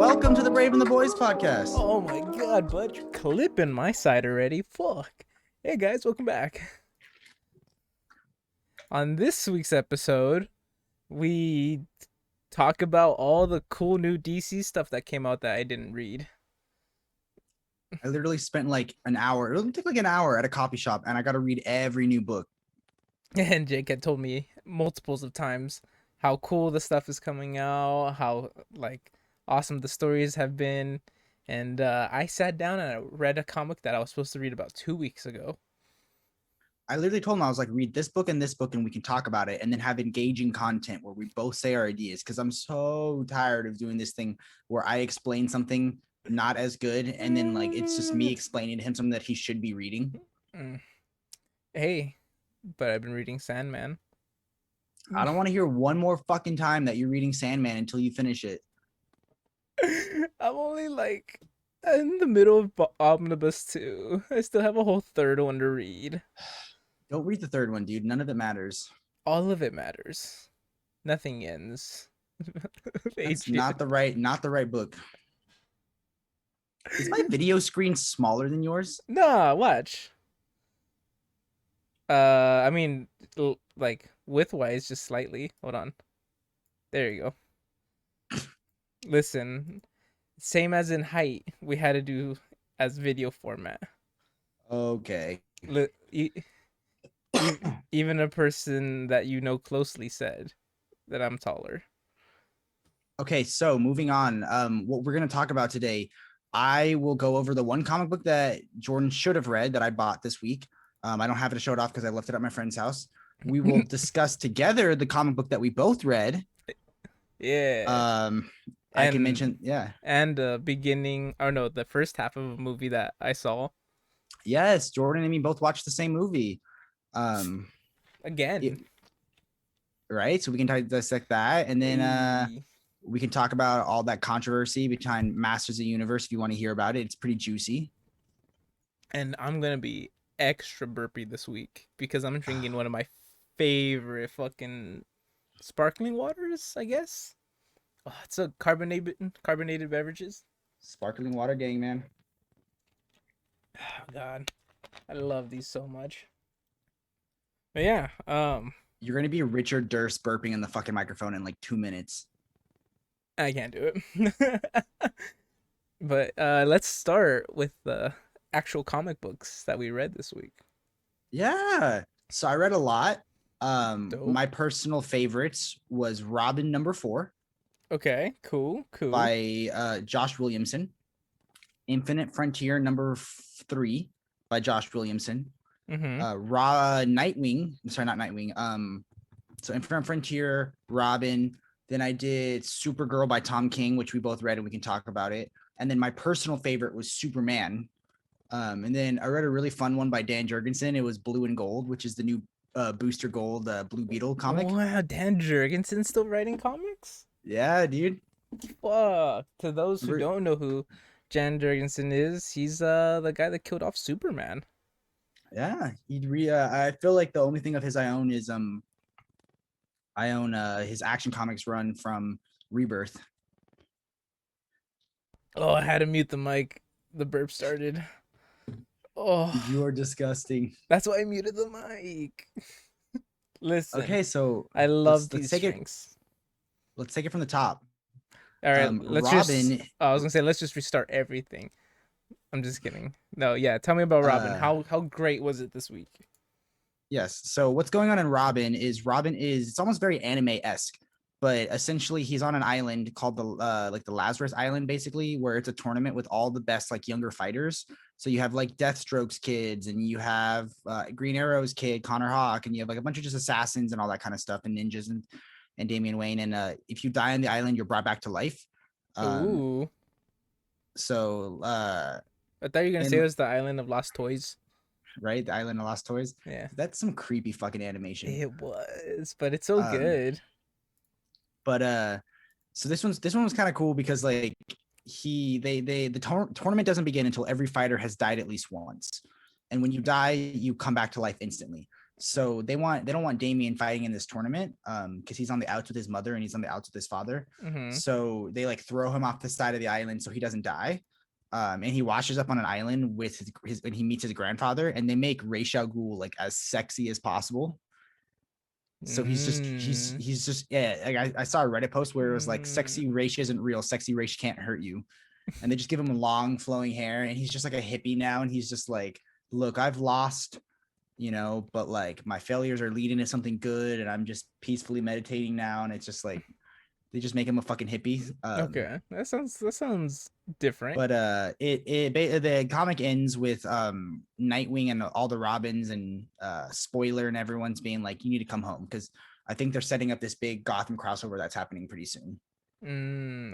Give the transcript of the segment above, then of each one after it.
Welcome to the Brave and the Boys podcast. Oh my god, bud, you're clipping my side already. Fuck. Hey guys, welcome back. On this week's episode, we talk about all the cool new DC stuff that came out that I didn't read. I literally spent like an hour. It took like an hour at a coffee shop, and I got to read every new book. And Jake had told me multiples of times how cool the stuff is coming out, how like awesome the stories have been. And I sat down and I read a comic that I was supposed to read about 2 weeks ago. I literally told him, I was like, read this book, and we can talk about it, and then have engaging content where we both say our ideas. Because I'm so tired of doing this thing where I explain something not as good, and then like it's just me explaining to him something that he should be reading. Hey, but I've been reading Sandman. I don't want to hear one more fucking time that you're reading Sandman until you finish it. I'm only like in the middle of Omnibus 2. I still have a whole third one to read. Don't read the third one, dude. None of it matters. All of it matters. Nothing ends. It's not the right book. Is my video screen smaller than yours? Nah, watch. I mean, like width-wise, just slightly. Hold on. There you go. Listen, same as in height, we had to do as video format. Okay. Even a person that you know closely said that I'm taller. Okay, so moving on. What we're gonna talk about today, I will go over the one comic book that Jordan should have read that I bought this week. I don't have it to show it off because I left it at my friend's house. We will discuss together the comic book that we both read. Yeah. I can mention, yeah. And the first half of a movie that I saw. Yes, Jordan and me both watched the same movie. Again. Right, so we can dissect that, and then we can talk about all that controversy behind Masters of the Universe if you want to hear about it. It's pretty juicy. And I'm gonna be extra burpy this week because I'm drinking one of my favorite fucking sparkling waters, I guess. Oh, it's a carbonated beverages. Sparkling water gang, man. Oh god, I love these so much. But yeah, you're gonna be Richard Durst burping in the fucking microphone in like 2 minutes. I can't do it. But let's start with the actual comic books that we read this week. Yeah, so I read a lot. My personal favorites was Robin #4. Okay, cool. By Josh Williamson. Infinite Frontier #3 by Josh Williamson. Nightwing. Sorry, not Nightwing. So Infinite Frontier, Robin. Then I did Supergirl by Tom King, which we both read, and we can talk about it. And then my personal favorite was Superman. And then I read a really fun one by Dan Jurgensen. It was Blue and Gold, which is the new Booster Gold Blue Beetle comic. Wow, Dan Jurgensen still writing comics? Yeah, dude. Fuck. To those who don't know who Dan Jurgensen is, he's the guy that killed off Superman. Yeah, I feel like the only thing of his I own is his Action Comics run from Rebirth. Oh, I had to mute the mic. The burp started. Oh, you're disgusting. That's why I muted the mic. Listen. Okay, so I love these drinks. Let's take it from the top. All right, I was gonna say let's just restart everything. I'm just kidding. No, yeah. Tell me about Robin. How great was it this week? Yes. So what's going on in Robin is it's almost very anime-esque, but essentially he's on an island called the Lazarus Island, basically, where it's a tournament with all the best like younger fighters. So you have like Deathstroke's kids, and you have Green Arrow's kid, Connor Hawk, and you have like a bunch of just assassins and all that kind of stuff, and ninjas and Damian Wayne. And if you die on the island, you're brought back to life. Ooh. So I thought you were gonna say it was the Island of Lost Toys. Right, the Island of Lost Toys. Yeah, that's some creepy fucking animation. It was, but it's so good. But so this one was kind of cool because like the tournament doesn't begin until every fighter has died at least once, and when you die, you come back to life instantly. So they don't want Damian fighting in this tournament because he's on the outs with his mother and he's on the outs with his father. Mm-hmm. So they like throw him off the side of the island so he doesn't die. And he washes up on an island with his and he meets his grandfather, and they make Ra's al Ghul like as sexy as possible. So he's just yeah. Like I saw a Reddit post where it was like, "Sexy Ra's isn't real. Sexy Ra's can't hurt you," and they just give him long flowing hair, and he's just like a hippie now, and he's just like, "Look, I've lost, but like my failures are leading to something good, and I'm just peacefully meditating now." And it's just like they just make him a fucking hippie. Okay, that sounds different. But the comic ends with Nightwing and all the Robins and spoiler and everyone's being like, you need to come home, because I think they're setting up this big Gotham crossover that's happening pretty soon.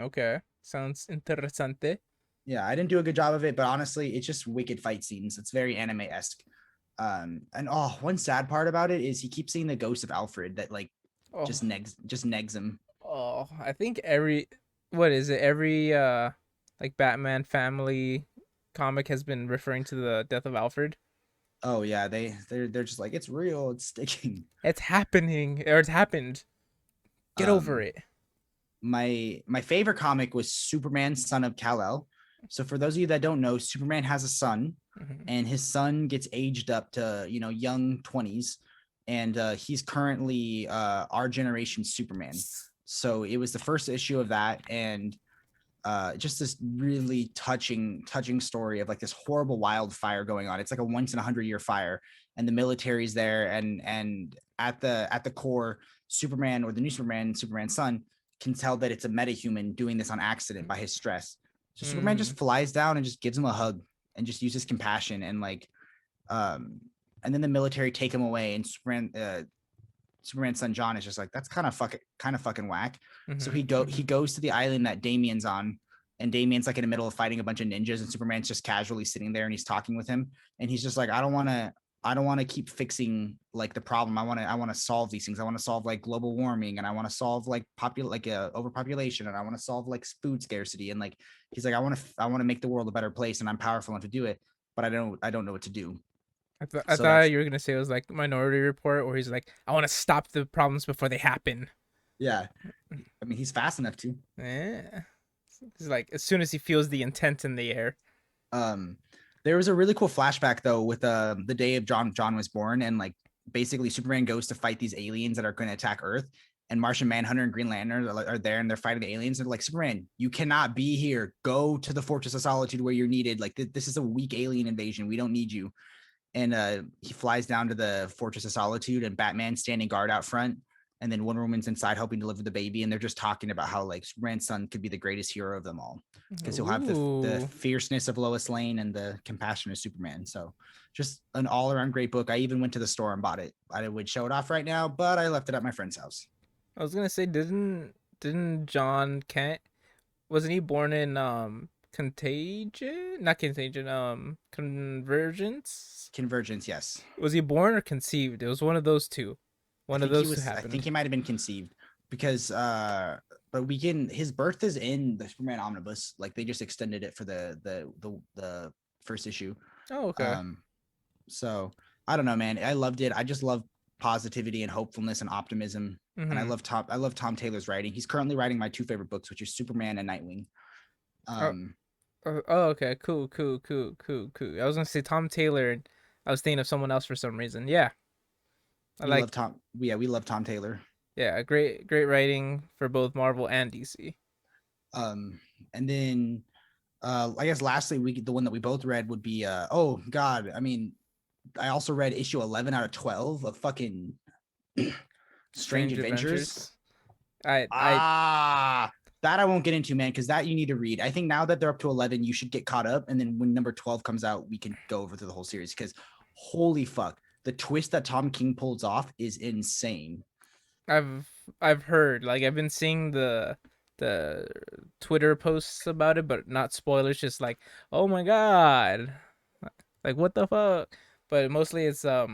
Okay, sounds interessante. Yeah, I didn't do a good job of it, but honestly, it's just wicked fight scenes. It's very anime-esque. And one sad part about it is he keeps seeing the ghost of Alfred that like Oh, just negs him. I think every like Batman family comic has been referring to the death of Alfred. Oh yeah, they're just like, it's real, it's sticking. It's happening, or it's happened. Get over Um, it. my favorite comic was Superman, Son of Kal-El. So for those of you that don't know, Superman has a son, Mhm. and his son gets aged up to young 20s, and he's currently our generation Superman. So it was the first issue of that, and just this really touching story of like this horrible wildfire going on. It's like a once in 100-year fire, and the military's there, and at the core, Superman, or the new Superman's son, can tell that it's a metahuman doing this on accident by his stress. So Superman Mm. just flies down and just gives him a hug and just uses compassion, and like um and then the military take him away, and Superman's son John is just like, that's kind of fucking whack. So Mhm. he goes to the island that Damian's on, and Damian's like in the middle of fighting a bunch of ninjas, and Superman's just casually sitting there, and he's talking with him, and he's just like, I don't want to keep fixing like the problem. I want to solve these things. I want to solve like global warming, and I want to solve like overpopulation, and I want to solve like food scarcity, and like he's like, I want to make the world a better place, and I'm powerful enough to do it, but I don't know what to do. I So thought that's you were gonna say it was like Minority Report, where he's like, I want to stop the problems before they happen. yeah. I mean, he's fast enough to. Yeah. He's like, as soon as he feels the intent in the air. Um, there was a really cool flashback though with the day of John was born, and like basically Superman goes to fight these aliens that are going to attack Earth, and Martian Manhunter and Green Lantern are there, and they're fighting the aliens. And they're like, Superman, you cannot be here. Go to the Fortress of Solitude where you're needed. Like this is a weak alien invasion. We don't need you. And he flies down to the Fortress of Solitude, and Batman's standing guard out front, and then Wonder Woman's inside helping deliver the baby, and they're just talking about how like Superman's son could be the greatest hero of them all, because he'll have the Ooh. fierceness of Lois Lane and the compassion of Superman. So just an all-around great book. I even went to the store and bought it. I would show it off right now, but I left it at my friend's house. I was gonna say, didn't John Kent, wasn't he born in Contagion? Not Contagion, Convergence? Convergence, yes. Was he born or conceived? It was one of those two. One of those two I think happened. he might have been conceived, because but we can his birth is in the Superman omnibus. Like they just extended it for the first issue. Oh, okay. Um so I don't know, man. I loved it. I just love positivity and hopefulness and optimism. And Mm-hmm. I love Tom Taylor's writing. He's currently writing my two favorite books, which is Superman and Nightwing. Oh, Um okay. Cool. I was gonna say Tom Taylor, and I was thinking of someone else for some reason. Yeah, I we like. love Tom yeah, we love Tom Taylor. Yeah, great writing for both Marvel and DC. And then I guess lastly, the one that we both read would be oh god, I mean, I also read issue 11 out of 12 of fucking Strange Strange Adventures. Adventures. I Ah, that I won't get into, man, because that you need to read. I think now that they're up to 11, you should get caught up, and then when number 12 comes out, we can go over through the whole series, because holy fuck, the twist that Tom King pulls off is insane. I've I've heard, like, I've been seeing the Twitter posts about it, but not spoilers. Just like, oh my god, like what the fuck. But mostly it's a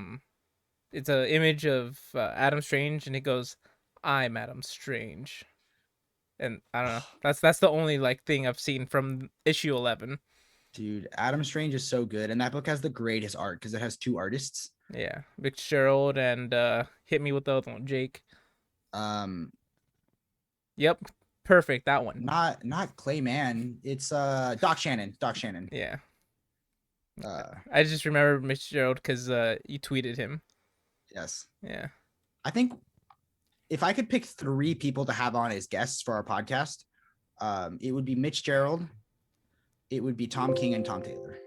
image of Adam Strange, and it goes, I'm Adam Strange, and I don't know. That's the only like thing I've seen from issue 11. Dude, Adam Strange is so good, and that book has the greatest art because it has two artists. Yeah, Fitzgerald and hit me with the other one, Jake. Um, Yep, perfect. That one. not Clayman. It's Doc Shannon. Doc Shannon. Yeah, Uh, I just remember Fitzgerald because you tweeted him. yes. Yeah. I think if I could pick 3 people to have on as guests for our podcast, it would be Mitch Gerald, it would be Tom King, and Tom Taylor.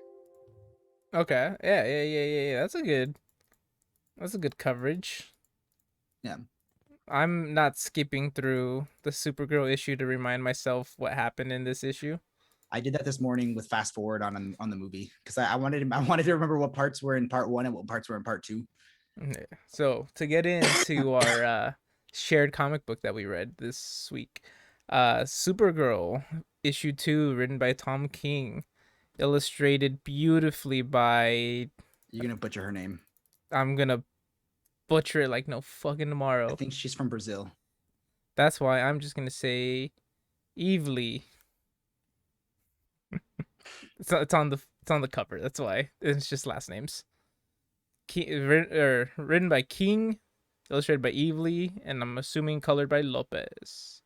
Okay. Yeah. That's a good coverage. Yeah. I'm not skipping through the Supergirl issue to remind myself what happened in this issue. I did that this morning with fast forward on the movie because I wanted to remember what parts were in part 1 and what parts were in part 2. Yeah. So to get into our shared comic book that we read this week, Supergirl issue 2, written by Tom King, illustrated beautifully by, You're gonna butcher her name. I'm gonna butcher it like no fucking I tomorrow. think she's from Brazil. That's why I'm just gonna say Evely. It's on the cover. That's why it's just last names. Written by King, illustrated by Evely, and I'm assuming colored by Lopez.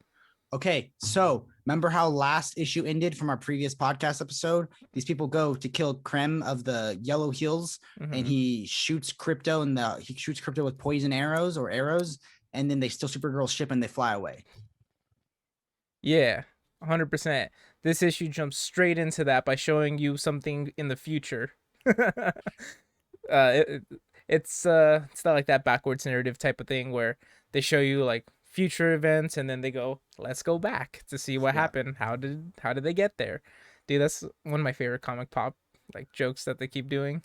Okay, so remember how last issue ended from our previous podcast episode? These people go to kill Krem of the Yellow Heels, and he shoots Crypto, and he shoots Crypto with poison arrows, and then they steal Supergirl's ship and they fly away. Yeah, 100%. This issue jumps straight into that by showing you something in the future. It, it's not like that backwards narrative type of thing where they show you like future events and then they go, let's go back to see what happened. How did they get there? Dude, that's one of my favorite comic pop like jokes that they keep doing.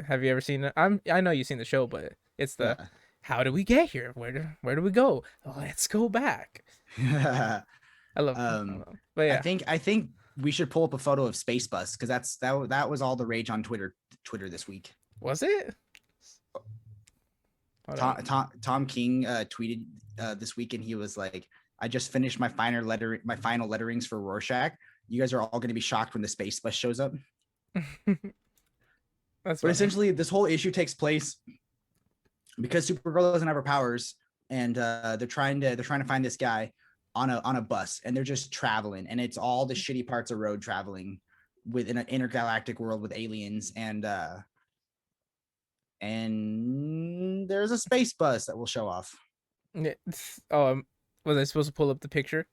Have you ever seen it? I know you've seen the show, but it's the Yeah. how do we get here? Where do we go? Let's go back. I love, but yeah, I think we should pull up a photo of Space Bus because that was all the rage on Twitter this week. was it? Tom King tweeted this week, and he was like, "I just finished my final letterings for Rorschach. You guys are all going to be shocked when the Space Bus shows up." That's but funny. essentially, this whole issue takes place because Supergirl doesn't have her powers, and they're trying to find this guy on a bus, and they're just traveling, and it's all the shitty parts of road traveling within an intergalactic world with aliens, and there's a space bus that will show off. Oh, was I supposed to pull up the picture?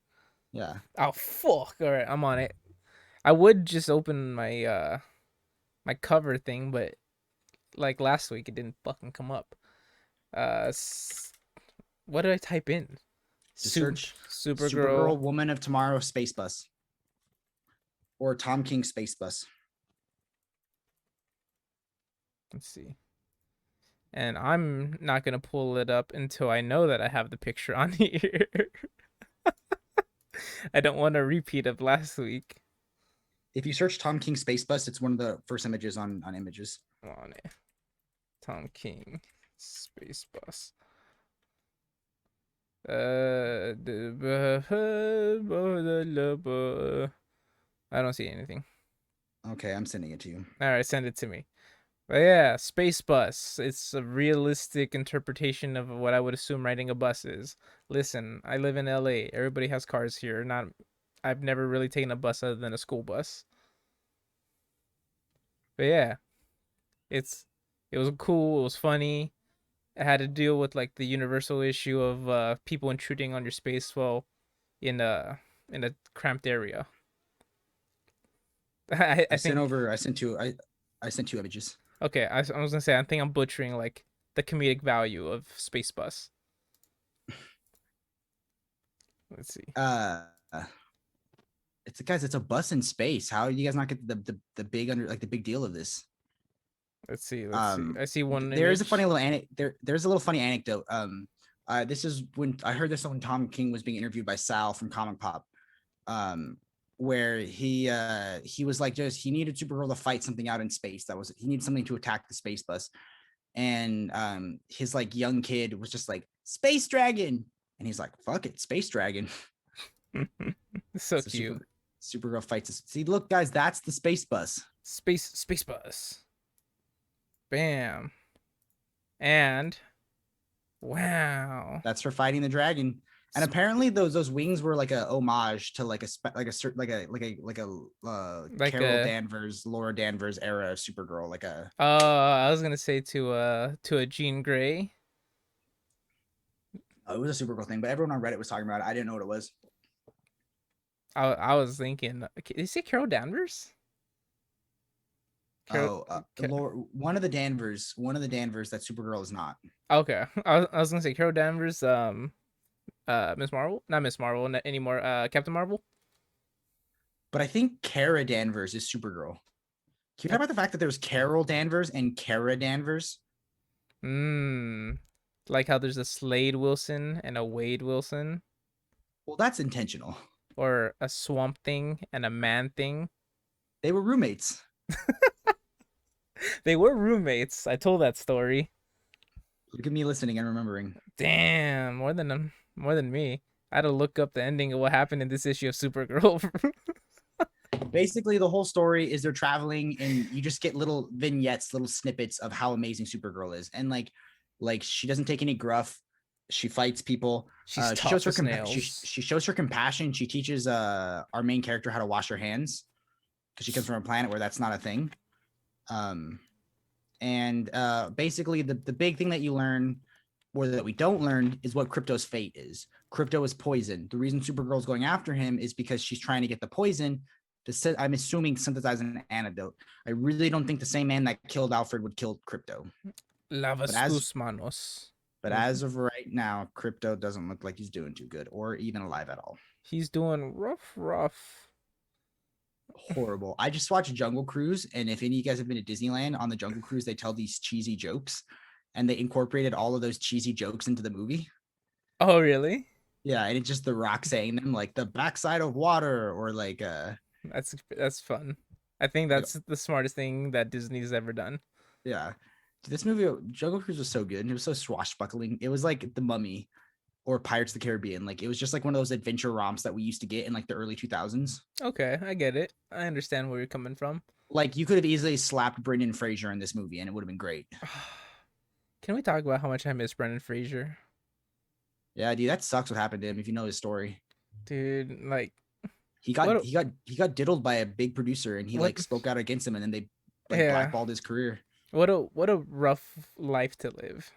Yeah. Oh fuck! All right, I'm on it. I would just open my my cover thing, but like last week, it didn't fucking come up. Uh, what did I type in? Search Supergirl. Woman of Tomorrow Space Bus or Tom King Space Bus. Let's see. And I'm not gonna pull it up until I know that I have the picture on here. I don't want a repeat of last week. If you search Tom King Space Bus, it's one of the first images on images. On it. Tom King Space Bus. I don't see anything. Okay, I'm sending it to you. All right, send it to me. But yeah, Space Bus. It's a realistic interpretation of what I would assume riding a bus is. Listen, I live in LA. Everybody has cars here. I've never really taken a bus other than a school bus. But yeah, it was cool. It was funny. I had to deal with like the universal issue of people intruding on your space while in a cramped area. I think I sent two images. okay. I was gonna say I think I'm butchering like the comedic value of Space Bus. Let's see. It's a bus in space. How do you guys not get the big the big deal of this? Let's see. I see one. There's a funny little there's a little funny anecdote. This is when I heard this when Tom King was being interviewed by Sal from Comic Pop, where he was like, just he needed Supergirl to fight something out in space. He needed something to attack the space bus, and his like young kid was just like Space Dragon, and he's like, fuck it, Space Dragon. So cute. Supergirl fights. See, look, guys, that's the space bus. Space Bus. Bam. And wow. That's for fighting the dragon. And apparently those wings were like a homage to like a certain Like Carol a Danvers, Laura Danvers era of Supergirl, like a I was gonna say to a Jean Grey. oh, it was a Supergirl thing, but everyone on Reddit was talking about it. I didn't know what it was. I was thinking, did you say Carol Danvers? Carol, Oh, Laura, one of the Danvers that Supergirl is not. okay. I was gonna say Carol Danvers. Miss Marvel, not Miss Marvel anymore. Captain Marvel. But I think Kara Danvers is Supergirl. Can you talk about the fact that there's Carol Danvers and Kara Danvers? Like how there's a Slade Wilson and a Wade Wilson, Well, that's intentional. or a Swamp Thing and a Man Thing. They were roommates. They were roommates. I told that story. Look at me listening and remembering. Damn, more than me. I had to look up the ending of what happened in this issue of Supergirl. Basically, the whole story is they're traveling, and you just get little vignettes, little snippets of how amazing Supergirl is, and like she doesn't take any gruff. She fights people. She's She shows tough her as nails. she shows her compassion. She teaches our main character how to wash her hands because she comes from a planet where that's not a thing. And basically the big thing that you learn or that we don't learn is what Crypto's fate is. Crypto is poison. The reason Supergirl's going after him is because she's trying to get the poison to, I'm assuming, synthesize an antidote. I really don't think the same man that killed Alfred would kill Crypto. Lavas tus manos. But as of right now, Crypto doesn't look like he's doing too good or even alive at all. He's doing rough. Horrible. I just watched Jungle Cruise, and if any of you guys have been to Disneyland, on the Jungle Cruise, they tell these cheesy jokes, and they incorporated all of those cheesy jokes into the movie. Oh, really? Yeah, and it's just The Rock saying them, like the backside of water, or like That's fun. I think that's the smartest thing that Disney's ever done. yeah. This movie, Jungle Cruise, was so good, and it was so swashbuckling. It was like The Mummy or Pirates of the Caribbean. Like it was just like one of those adventure romps that we used to get in like the early 2000s. Okay, I get it. I understand where you're coming from. Like you could have easily slapped Brendan Fraser in this movie, and it would have been great. Can we talk about how much I miss Brendan Fraser? Yeah, dude, that sucks what happened to him. If you know his story, Dude, like he got diddled by a big producer, and he like spoke out against him, and then they like blackballed his career. What a rough life to live.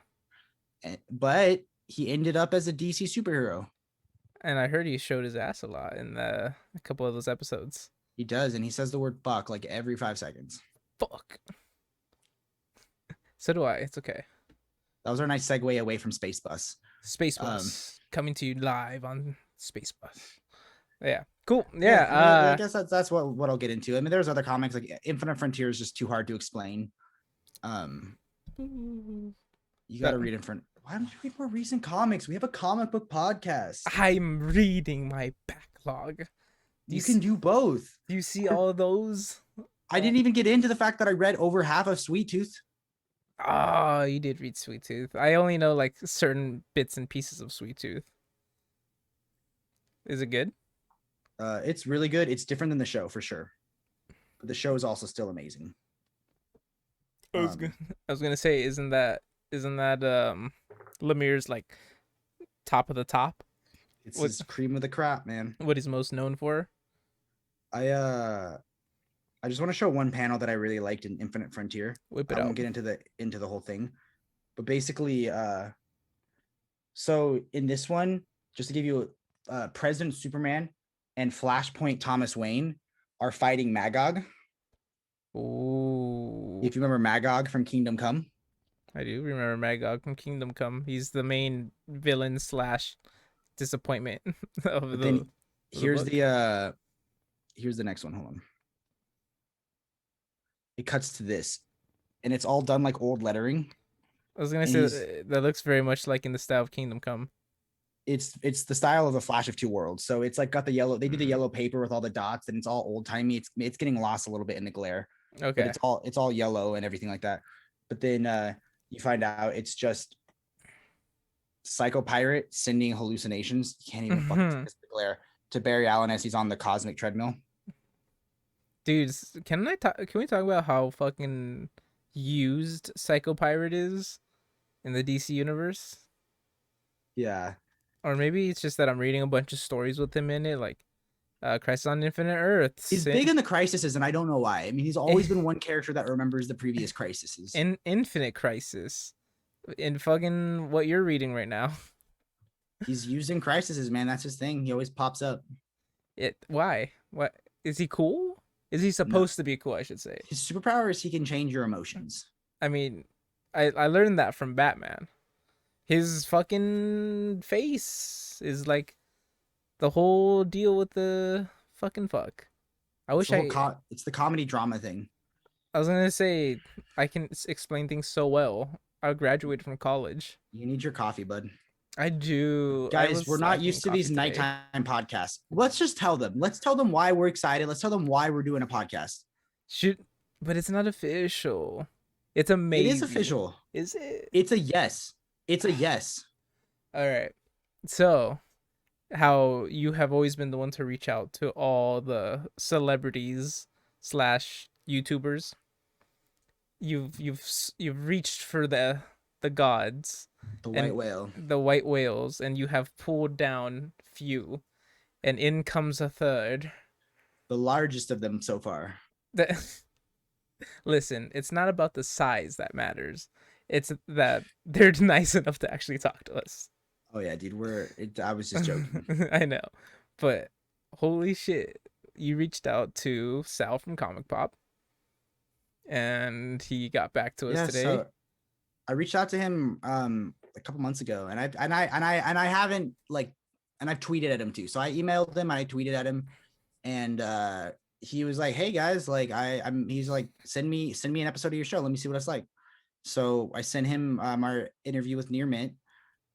But he ended up as a DC superhero. And I heard he showed his ass a lot in a couple of those episodes. He does, and he says the word fuck like every 5 seconds. Fuck. So do I. It's okay. That was our nice segue away from Space Bus. Space Bus coming to you live on Space Bus. Yeah, cool. Yeah, I guess that's what I'll get into. I mean, there's other comics like Infinite Frontier is just too hard to explain. You got to read Infinite. Why don't you read more recent comics? We have a comic book podcast. I'm reading my backlog. You can do both. Do you see all of those? I didn't even get into the fact that I read over half of Sweet Tooth. Oh, you did read Sweet Tooth. I only know like certain bits and pieces of Sweet Tooth. Is it good? It's really good. It's different than the show for sure. But the show is also still amazing. I was gonna say, isn't that Lemire's like top of the top? It's his cream of the crop, man. What he's most known for? I just want to show one panel that I really liked in Infinite Frontier. Whip it I out. won't get into the whole thing, but basically, so in this one, just to give you, President Superman and Flashpoint Thomas Wayne are fighting Magog. Ooh. If you remember Magog from Kingdom Come. I do remember Magog from Kingdom Come. He's the main villain / disappointment of the. Here's the next one. Hold on. It cuts to this, and it's all done like old lettering. I was gonna say that looks very much like in the style of Kingdom Come. It's the style of a Flash of Two Worlds. So it's like got the yellow. They do the yellow paper with all the dots, and it's all old timey. It's getting lost a little bit in the glare. Okay. But it's all yellow and everything like that. But then you find out it's just Psycho Pirate sending hallucinations. You can't even fucking see the glare to Barry Allen as he's on the cosmic treadmill. Dudes, can we talk about how fucking used Psycho Pirate is? in the DC universe. Yeah. Or maybe it's just that I'm reading a bunch of stories with him in it, like Crisis on Infinite He's Earths, big in the crises, and I don't know why. I mean, he's in, always been one character that remembers the previous crises. in Infinite Crisis, in fucking what you're reading right now. He's using crises, man. That's his thing. He always pops up. Why? What is he cool? Is he No, supposed to be cool? I should say. his superpower is he can change your emotions. I mean, I learned that from Batman. His fucking face is like the whole deal with the fucking fuck. I It's wish the whole it's the comedy drama thing. I was gonna say I can explain things so well. I graduated from college. You need your coffee, bud. I do. I Guys, we're was not lacking used to coffee these today. nighttime podcasts. Let's just tell them. Let's tell them why we're excited. Let's tell them why we're doing a podcast. Should, but it's not official. It's It is amazing. official. Is it? It's a yes. It's a yes. All right. So, how you have always been the one to reach out to all the celebrities slash YouTubers. You've reached for the gods The white and whale. the white whales, and you have pulled down few, and in comes a third. The largest of them so far. That listen, it's not about the size that matters. It's that they're nice enough to actually talk to us. Oh yeah, dude. I was just joking. I know, but holy shit, you reached out to Sal from Comic Pop, and he got back to us Yeah, today. so I reached out to him a couple months ago, and I haven't like, and I've tweeted at him too. So I emailed him, I tweeted at him, and he was like, "Hey guys, like he's like, send me an episode of your show. Let me see what it's like." So I sent him our interview with Near Mint,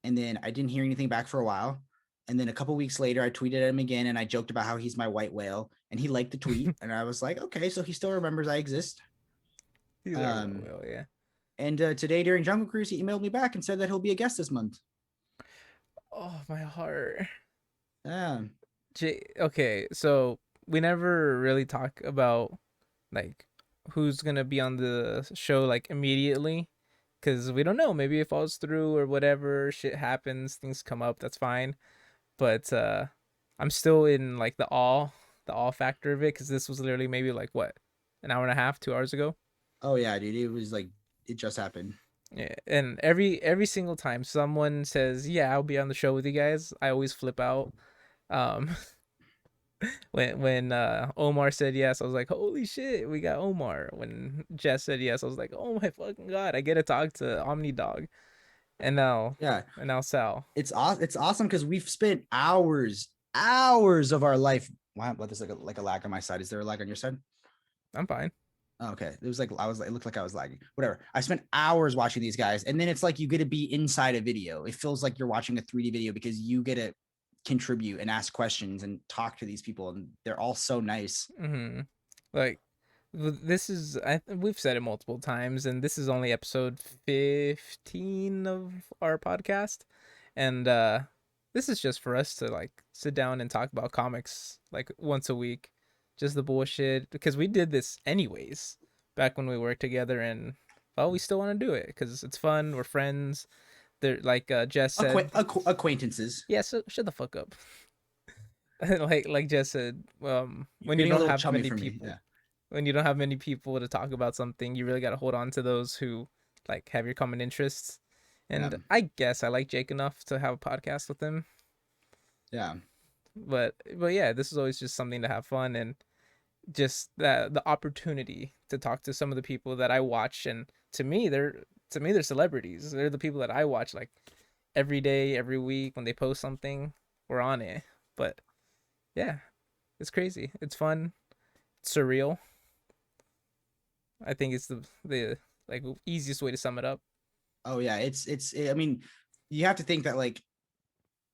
and then I didn't hear anything back for a while. And then a couple weeks later, I tweeted at him again, and I joked about how he's my white whale, and he liked the tweet, and I was like, "Okay, so he still remembers I exist." He's like, Um, well, yeah. and today during Jungle Cruise, he emailed me back and said that he'll be a guest this month. Oh, my heart. Yeah. Okay, so we never really talk about like who's gonna be on the show like immediately because we don't know. Maybe it falls through or whatever. Shit happens, things come up. That's fine. But I'm still in like the awe factor of it because this was literally maybe like what, an hour and a half, 2 hours ago. Oh yeah, dude. It was like it just happened. Yeah, and every single time someone says, "Yeah, I'll be on the show with you guys," I always flip out. Um, when Omar said yes, I was like, "Holy shit, we got Omar." When Jess said yes, I was like, "Oh my fucking god, I get to talk to Omni Dog." And now, Yeah, Sal. it's awesome. It's awesome because we've spent hours of our life. Wow, but there's like a lag on my side. Is there a lag on your side? I'm fine. Oh, okay, it was like it looked like I was lagging. Whatever. I spent hours watching these guys, and then it's like you get to be inside a video. It feels like you're watching a 3D video because you get to contribute and ask questions and talk to these people, and they're all so nice. Mm-hmm. Like this is we've said it multiple times, and this is only episode 15 of our podcast, and this is just for us to like sit down and talk about comics like once a week, just the bullshit because we did this anyways back when we worked together, and well, we still want to do it because it's fun. We're friends. They're like Jess said. Acquaintances. Yeah, so shut the fuck up. Like Jess said, You're when you getting a don't little have chummy many for me. people, Yeah. when you don't have many people to talk about something, you really got to hold on to those who like have your common interests. Yeah. And I guess I like Jake enough to have a podcast with him. Yeah. But yeah, this is always just something to have fun and just the opportunity to talk to some of the people that I watch, and to me they're celebrities. They're the people that I watch like every day, every week when they post something, we're on it. But yeah, it's crazy. It's fun. It's surreal. I think it's the like easiest way to sum it up. Oh yeah. I mean, you have to think that like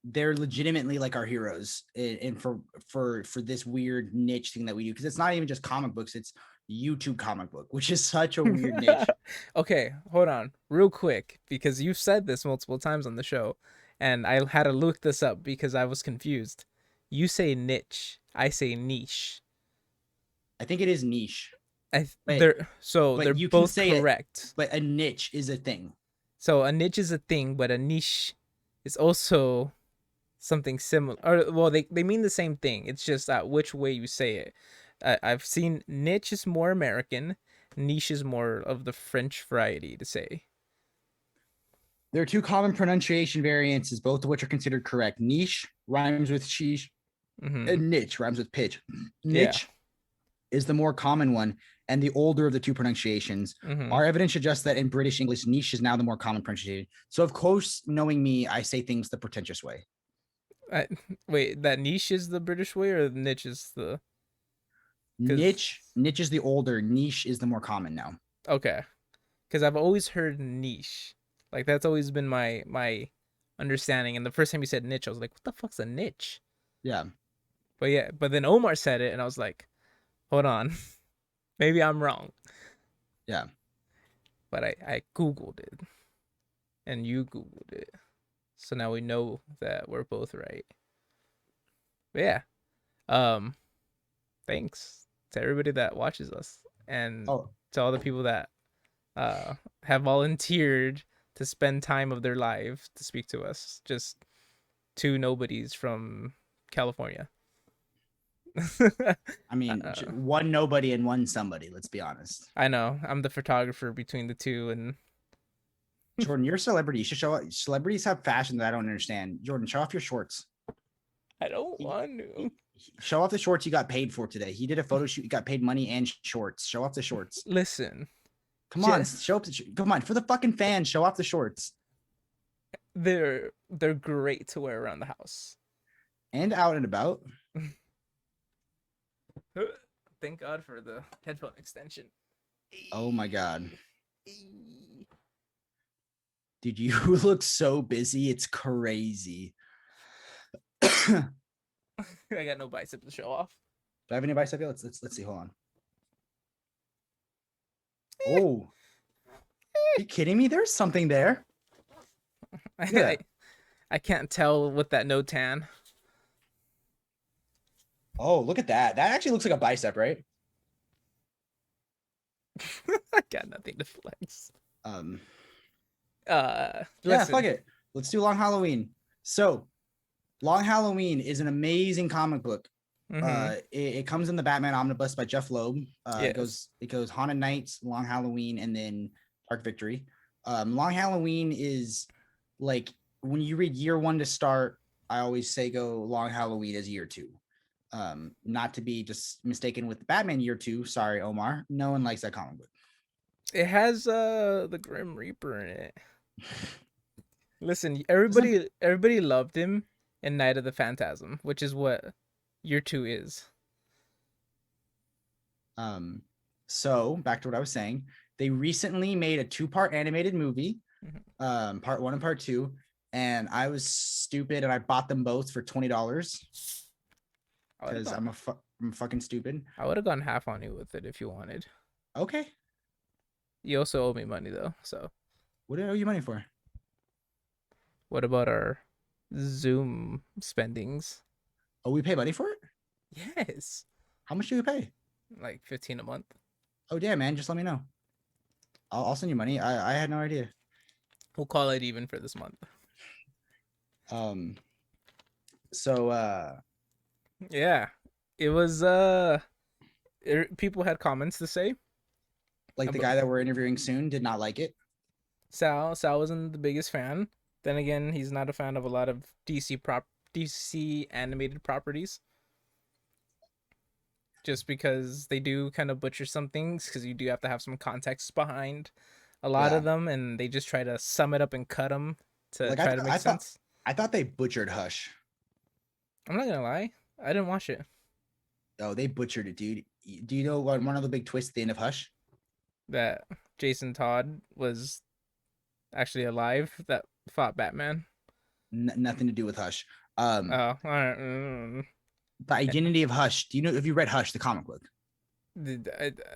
they're legitimately like our heroes, and for this weird niche thing that we do, because it's not even just comic books, it's YouTube comic book, which is such a weird niche. Okay, hold on, real quick, because you've said this multiple times on the show, and I had to look this up because I was confused. You say niche, I say niche. I think it is niche, but They're you can both say it, correct. but a niche is a thing. So a niche is a thing, but a niche is also something similar. Or well, they mean the same thing. It's just that which way you say it. I've seen niche is more American, niche is more of the French variety to say. There are two common pronunciation variances, both of which are considered correct. Niche rhymes with sheesh, Hmm. and niche rhymes with pitch. Yeah. Niche is the more common one and the older of the two pronunciations. Hmm. Our evidence suggests that in British English, niche is now the more common pronunciation. So, of course, knowing me, I say things the pretentious way. I, wait, that niche is the British way, or niche is the? Because Niche is the older, niche is the more common now. okay, because I've always heard niche. Like that's always been my understanding. And the first time you said niche, I was like, what the fuck's a niche? Yeah. But yeah, but then Omar said it, and I was like, hold on, maybe I'm wrong. Yeah. But I googled it, and you googled it, so now we know that we're both right. But yeah, um, thanks to everybody that watches us, and Oh, to all the people that uh have volunteered to spend time of their life to speak to us. Just two nobodies from California. I mean, one nobody and one somebody, let's be honest. I know. I'm the photographer between the two, and Jordan, you're a celebrity. You should show up. Celebrities have fashion that I don't understand. Jordan, show off your shorts. I don't want to. Show off the shorts you got paid for today. He did a photo shoot. You got paid money and shorts. Show off the shorts. Listen, Come on, show up. Come on, for the fucking fans. Show off the shorts they're great to wear around the house. and out and about. Thank God for the headphone extension. Oh my god, dude, you look so busy. It's crazy. Do I got no bicep to show off. I have any bicep? Let's see. Hold on. Oh, are you kidding me? There's something there. Yeah. I can't tell with that no tan. Oh, look at that. That actually looks like a bicep, right? I got nothing to flex. Yeah, Listen. fuck it. Let's do Long Halloween. So, Long Halloween is an amazing comic book. Mm-hmm. It comes in the Batman Omnibus by Jeff Loeb. Yes. It goes Haunted Nights, Long Halloween, and then Dark Victory. Long Halloween is like when you read year one to start, I always say go Long Halloween as year two. Not to be just mistaken with Batman year two. Sorry, Omar. No one likes that comic book. It has the Grim Reaper in it. Listen, everybody loved him in Night of the Phantasm, which is what year two is. So back to what I was saying. They recently made a 2-part animated movie, part 1 and part 2, and I was stupid and I bought them both for $20 because I'm fucking stupid. I would have gone half on you with it if you wanted. Okay. You also owe me money though, so. What do I owe you money for? What about our Zoom spendings? Oh, we pay money for it? Yes. How much do we pay? Like 15 a month. Oh, damn, man. Just let me know. I'll send you money. I had no idea. We'll call it even for this month. Yeah. It was people had comments to say. Like the guy that we're interviewing soon did not like it. Sal wasn't the biggest fan. Then again, he's not a fan of a lot of DC animated properties. Just because they do kind of butcher some things, because you do have to have some context behind a lot of them, and they just try to sum it up and cut them to try to make sense. I thought they butchered Hush. I'm not gonna lie, I didn't watch it. Oh, they butchered it, dude. Do you know what one of the big twists at the end of Hush? That Jason Todd was actually alive that fought Batman. Nothing to do with Hush. All right. The identity of Hush. Do you know? Have you read Hush, the comic book?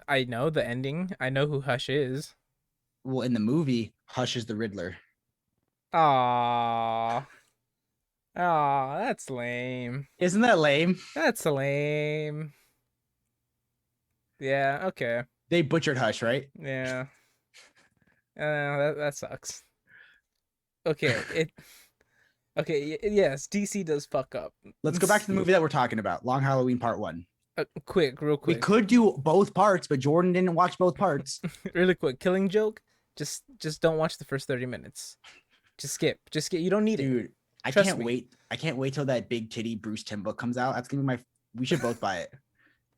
I know the ending. I know who Hush is. Well, in the movie, Hush is the Riddler. Aww. Aww, that's lame. Isn't that lame? That's lame. Yeah, okay. They butchered Hush, right? Yeah. That sucks. Okay, yes, DC does fuck up. Let's go back to the movie that we're talking about, Long Halloween Part 1. Real We quick, could do both parts, but Jordan didn't watch both parts. really quick. Killing Joke. Just don't watch the first 30 minutes. Just skip. Just skip. You don't need it. Dude, I Trust can't me. wait. I can't wait till that big titty Bruce Timm book comes out. That's gonna be my. We should both buy it.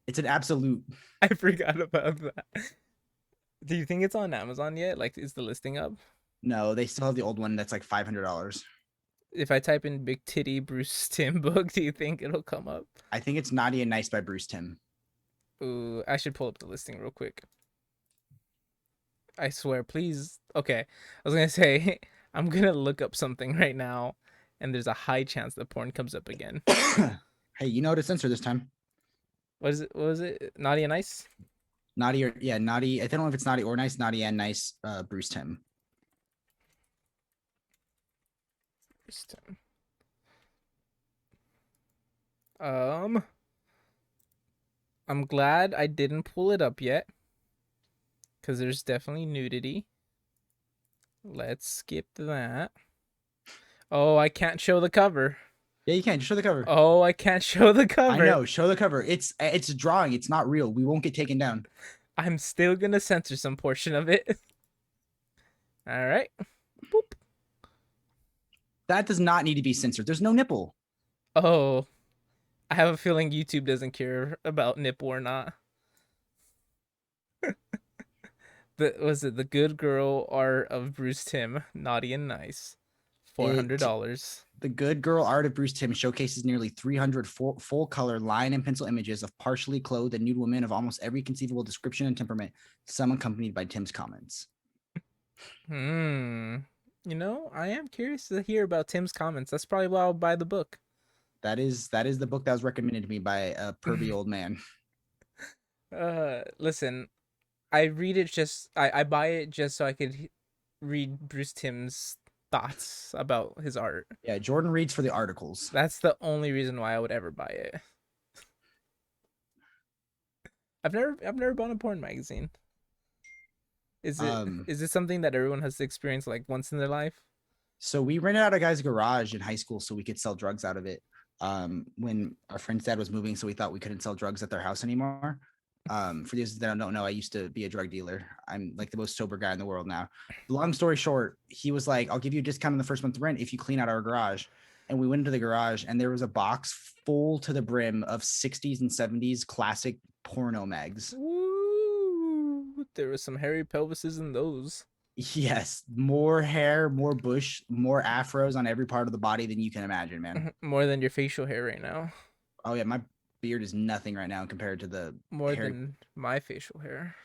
It's an absolute. I forgot about that. Do you think it's on Amazon yet? Like, is the listing up? No, they still have the old one that's like $500. If I type in big titty Bruce Timm book, do you think it'll come up? I think it's Naughty and Nice by Bruce Timm. Ooh, I should pull up the listing real quick. I swear, please. Okay, I was gonna say I'm gonna look up something right now, and there's a high chance that porn comes up again. Hey, you know how to censor this time. What is it? What was it? Naughty and Nice? Naughty or yeah, Naughty. I don't know if it's Naughty or Nice. Naughty and Nice. Bruce Timm. Bruce Timm. Um, I'm glad I didn't pull it up yet, because there's definitely nudity. Let's skip that. Oh, I can't show the cover. Yeah, you can. Just show the cover. Oh, I can't show the cover. I know. Show the cover. It's a drawing. It's not real. We won't get taken down. I'm still gonna censor some portion of it. All right. Boop. That does not need to be censored. There's no nipple. Oh, I have a feeling YouTube doesn't care about nipple or not. Was it the good girl art of Bruce Timm, Naughty and Nice, $400. The Good Girl Art of Bruce Timm showcases nearly 300 full color line and pencil images of partially clothed and nude women of almost every conceivable description and temperament, some accompanied by Tim's comments. You know, I am curious to hear about Tim's comments. That's probably why I'll buy the book. That is the book that was recommended to me by a pervy old man. Listen, I read it I buy it just so I could read Bruce Timm's thoughts about his art. Yeah, Jordan reads for the articles. That's the only reason why I would ever buy it. I've never bought a porn magazine. Is it something that everyone has experienced like once in their life? So we rented out a guy's garage in high school so we could sell drugs out of it. When our friend's dad was moving, so we thought we couldn't sell drugs at their house anymore. For those that don't know, I used to be a drug dealer. I'm like the most sober guy in the world now. Long story short, he was like, I'll give you a discount on the first month's rent if you clean out our garage. And we went into the garage and there was a box full to the brim of 60s and 70s classic porno mags. Woo! There was some hairy pelvises in those. Yes, more hair, more bush, more afros on every part of the body than you can imagine, man. More than your facial hair right now. Oh yeah, my beard is nothing right now compared to the more hair. Than my facial hair.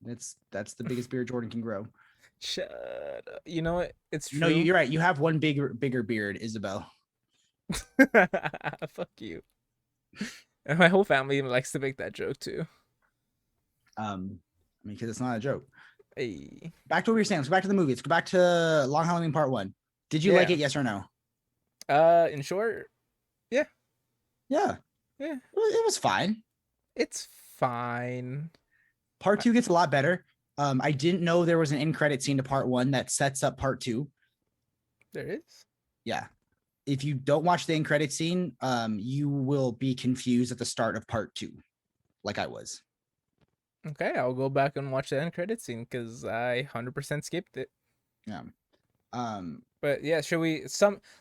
That's the biggest beard Jordan can grow. Shut up. You know what? It's true. No, you're right. You have one bigger beard, Isabel. Fuck you. And my whole family likes to make that joke too. I mean, because it's not a joke. Hey. Back to what we were saying. Let's go back to the movie. Let's go back to Long Halloween Part 1. Did you like it? Yes or no? In short, yeah. Yeah. Yeah. It was fine. It's fine. Part 2 gets a lot better. I didn't know there was an end credit scene to Part 1 that sets up Part 2. There is? Yeah. If you don't watch the end credit scene, you will be confused at the start of Part 2, like I was. Okay, I'll go back and watch the end credit scene because I 100% skipped it. Yeah. But yeah,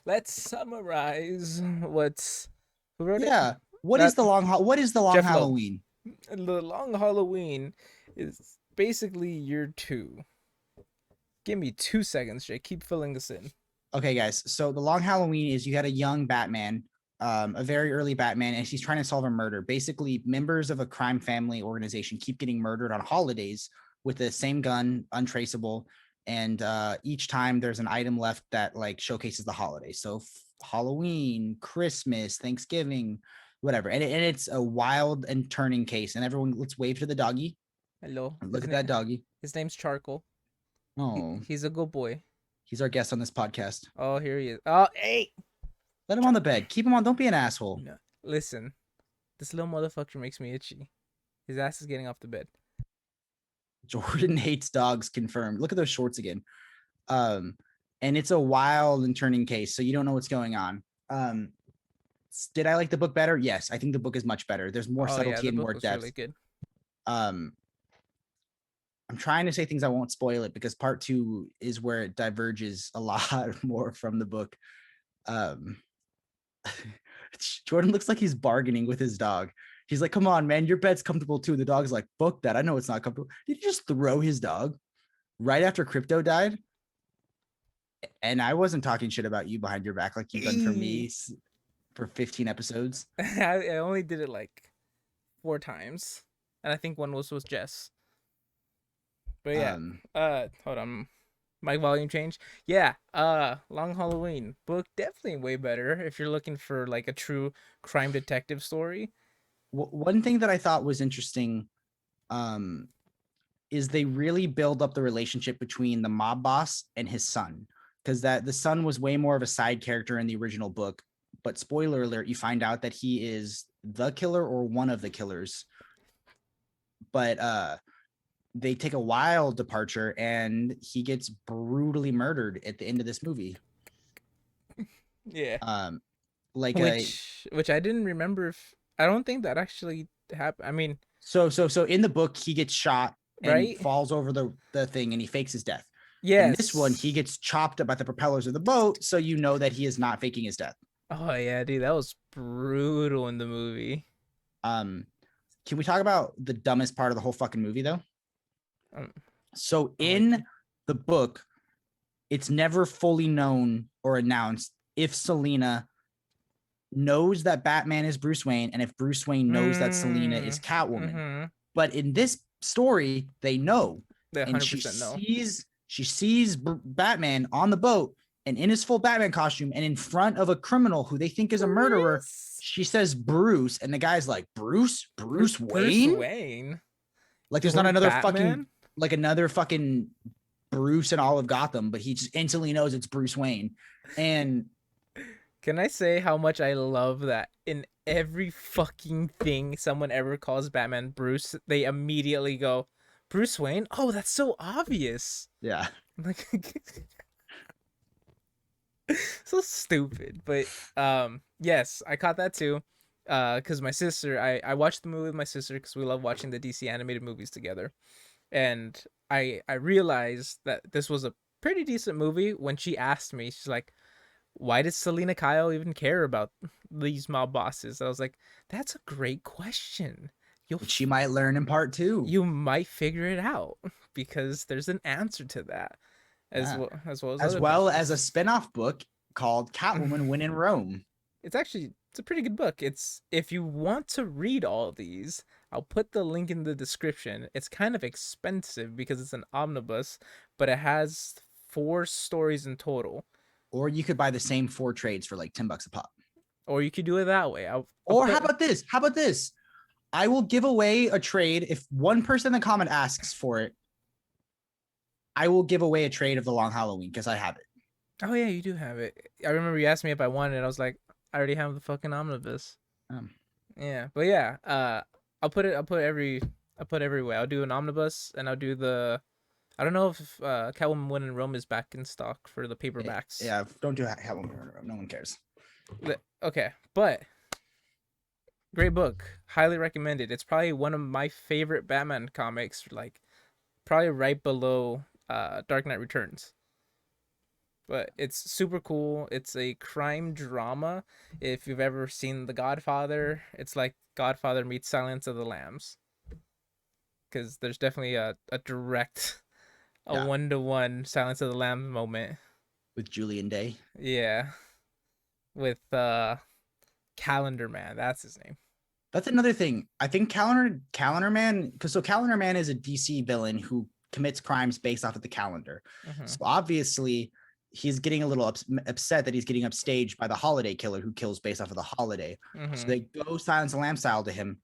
let's summarize what's who wrote it? Yeah. What is the long Halloween? The Long Halloween is basically year 2. Give me 2 seconds, Jay. Keep filling this in. Okay, guys. So the Long Halloween is you got a young Batman, a very early Batman, and she's trying to solve a murder. Basically, members of a crime family organization keep getting murdered on holidays with the same gun, untraceable. And each time there's an item left that like showcases the holiday. So Halloween, Christmas, Thanksgiving, whatever. And it's a wild and turning case. And everyone, let's wave to the doggy. Hello. Look at that doggy. His name's Charcoal. Oh, he's a good boy. He's our guest on this podcast. Oh, here he is. Oh, hey. Let him on the bed. Keep him on. Don't be an asshole. No, listen, this little motherfucker makes me itchy. His ass is getting off the bed. Jordan hates dogs, confirmed. Look at those shorts again. and it's a wild and turning case, so you don't know what's going on. Did I like the book better? Yes, I think the book is much better. There's more Oh yeah, subtlety the and book more was really depth. good. Um, I'm trying to say things I won't spoil it because part 2 is where it diverges a lot more from the book. Um, Jordan looks like he's bargaining with his dog. He's like, "Come on, man, your bed's comfortable too." The dog's like, "Fuck that! I know it's not comfortable." Did you just throw his dog right after Crypto died? And I wasn't talking shit about you behind your back like you've done for me for 15 episodes. I only did it like 4 times, and I think one was with Jess. But yeah, Um, hold on, my volume changed. Yeah, Long Halloween book definitely way better if you're looking for like a true crime detective story. one thing that I thought was interesting, um, is they really build up the relationship between the mob boss and his son, because that the son was way more of a side character in the original book. But spoiler alert, you find out that he is the killer or one of the killers. But they take a wild departure and he gets brutally murdered at the end of this movie. Yeah, Um, like a which I didn't remember. If I don't think that actually happened. I mean, so in the book he gets shot and right? falls over the thing and he fakes his death. In this one, he Yes. gets chopped up by the propellers of the boat, so you know that he is not faking his death. Oh yeah, dude, that was brutal in the movie. Um, can we talk about the dumbest part of the whole fucking movie though? Um, So I'm waiting. in the book, it's never fully known or announced if Selena knows that Batman is Bruce Wayne and if Bruce Wayne knows that Selena is Catwoman. Mm-hmm. But in this story, they know, They and 100% know. she sees Batman on the boat and in his full Batman costume and in front of a criminal who they think is a murderer. Bruce. She says Bruce, and the guy's like, Bruce Bruce Wayne? Wayne. Like there's not Your another fucking Batman? like another fucking Bruce in all of Gotham, but he just instantly knows it's Bruce Wayne. And Can I say how much I love that in every fucking thing someone ever calls Batman Bruce, they immediately go, Bruce Wayne? Oh, that's so obvious. yeah, Like so stupid. But yes, I caught that too. Because my sister, I watched the movie with my sister because we love watching the DC animated movies together. And I realized that this was a pretty decent movie when she asked me, she's like, why does Selena Kyle even care about these mob bosses? I was like, that's a great question. which she might learn in part 2. You might figure it out because there's an answer to that, Yeah. as well as As other well as a questions. spin-off book called Catwoman Win in Rome. It's a pretty good book. It's if you want to read all of these, I'll put the link in the description. It's kind of expensive because it's an omnibus, but it has 4 stories in total. Or you could buy the same 4 trades for like $10 a pop. Or you could do it that way. I'll Or put how about this? I will give away a trade if one person in the comment asks for it. I will give away a trade of the Long Halloween because I have it. Oh yeah, you do have it. I remember you asked me if I wanted it. I was like, I already have the fucking omnibus. Um, Yeah, but yeah, I'll put every way. I'll do an omnibus and I'll do the. I don't know if Catwoman Win in Rome is back in stock for the paperbacks. yeah, don't do Catwoman. No one cares. Okay, but great book, highly recommended. It's probably one of my favorite Batman comics. Like, probably right below Dark Knight Returns. But it's super cool. It's a crime drama. If you've ever seen The Godfather, it's like Godfather meets Silence of the Lambs. Because there's definitely a direct, a Yeah, 1-to-1 Silence of the Lambs moment. with Julian Day. Yeah, with Calendar Man. That's his name. That's another thing. I think Calendar Man, because so Calendar Man is a DC villain who commits crimes based off of the calendar. Mm-hmm. So obviously he's getting a little upset that he's getting upstaged by the holiday killer who kills based off of the holiday. So Mm-hmm. they go Silence and Lamb style to him.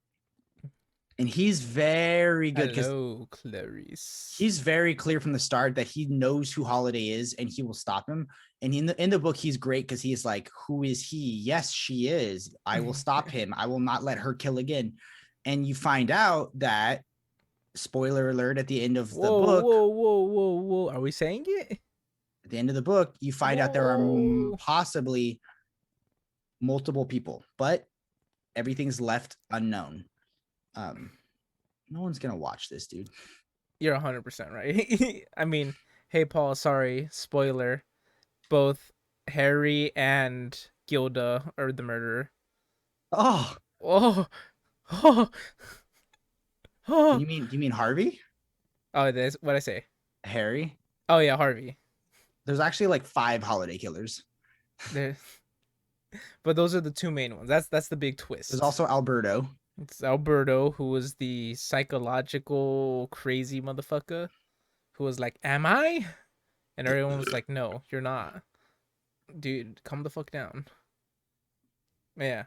And he's very good because Hello, Clarice. he's very clear from the start that he knows who Holiday is and he will stop him. And in the book, he's great because he's like, who is he? Yes, she is. I will stop him. I will not let her kill again. And you find out that, spoiler alert, at the end of the Whoa, book, whoa, whoa, whoa, whoa. Are we saying it? At the end of the book, you find out there are No. possibly multiple people, but everything's left unknown. Um, no one's gonna watch this, dude. You're 100% right. I mean, hey Paul, sorry, spoiler. Both Harry and Gilda are the murderer. Oh, Oh, oh, oh. do you mean Harvey? Oh, that's what I say. Harry? Oh yeah, Harvey. There's actually like 5 holiday killers. There, but those are the two main ones. That's the big There's twist. also Alberto. It's Alberto, who was the psychological crazy motherfucker, who was like, "Am I?" And everyone was like, "No, you're not, dude. Calm the fuck down." Yeah.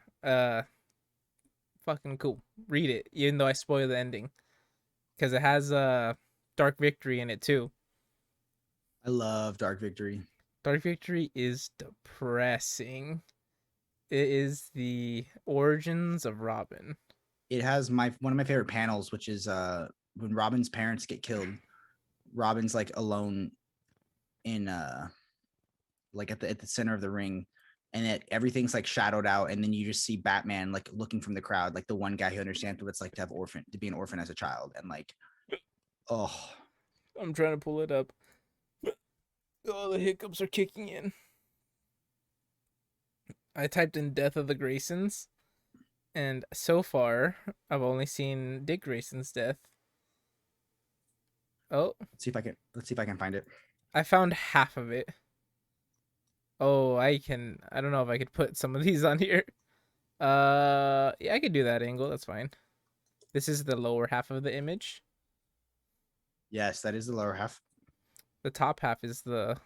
Fucking cool. Read it, even though I spoil the ending, because it has Dark Victory in it too. I love Dark Victory. Dark Victory is depressing. It is the origins of Robin. It has my one of my favorite panels, which is when Robin's parents get killed. Robin's like alone in like at the center of the ring, and everything's like shadowed out, and then you just see Batman like looking from the crowd, like the one guy who understands what it's like to be an orphan as a child, and like, oh, I'm trying to pull it up. Oh, the hiccups are kicking in. I typed in Death of the Graysons, and so far, I've only seen Dick Grayson's death. Oh, let's see if I can find it. I found half of it. Oh, I don't know if I could put some of these on here. Yeah, I could do that angle. That's fine. This is the lower half of the image. Yes, that is the lower half. The top half is the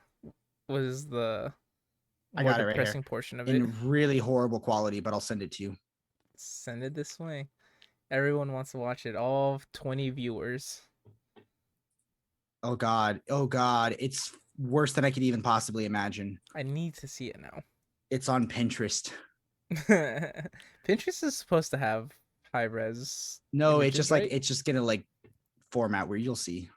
I more got it right here depressing portion of it. in really horrible quality, but I'll send it to you. Send it this way. Everyone wants to watch it. All 20 viewers. Oh God, it's worse than I could even possibly imagine. I need to see it now. It's on Pinterest. Pinterest is supposed to have high res. No, images, it's just right? like it's just gonna like format where you'll see.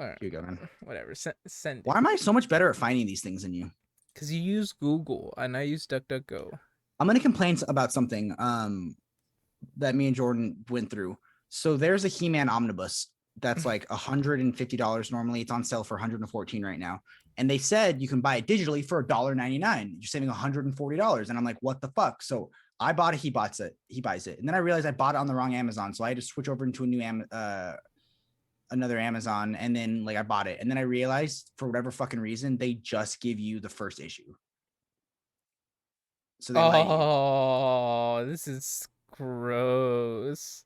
All right. Here you go, man. Whatever. Send Why it. am I so much better at finding these things than you? Because you use Google and I use DuckDuckGo. I'm gonna complain about something that me and Jordan went through. So there's a He-Man omnibus that's like $150 normally. It's on sale for $114 right now. And they said you can buy it digitally for $1.99. You're saving $140. And I'm like, what the fuck? So I bought it, he buys it. And then I realized I bought it on the wrong Amazon. So I had to switch over into a new another Amazon, and then like I bought it. And then I realized for whatever fucking reason, they just give you the first issue. So they lie to you. Oh, this is gross.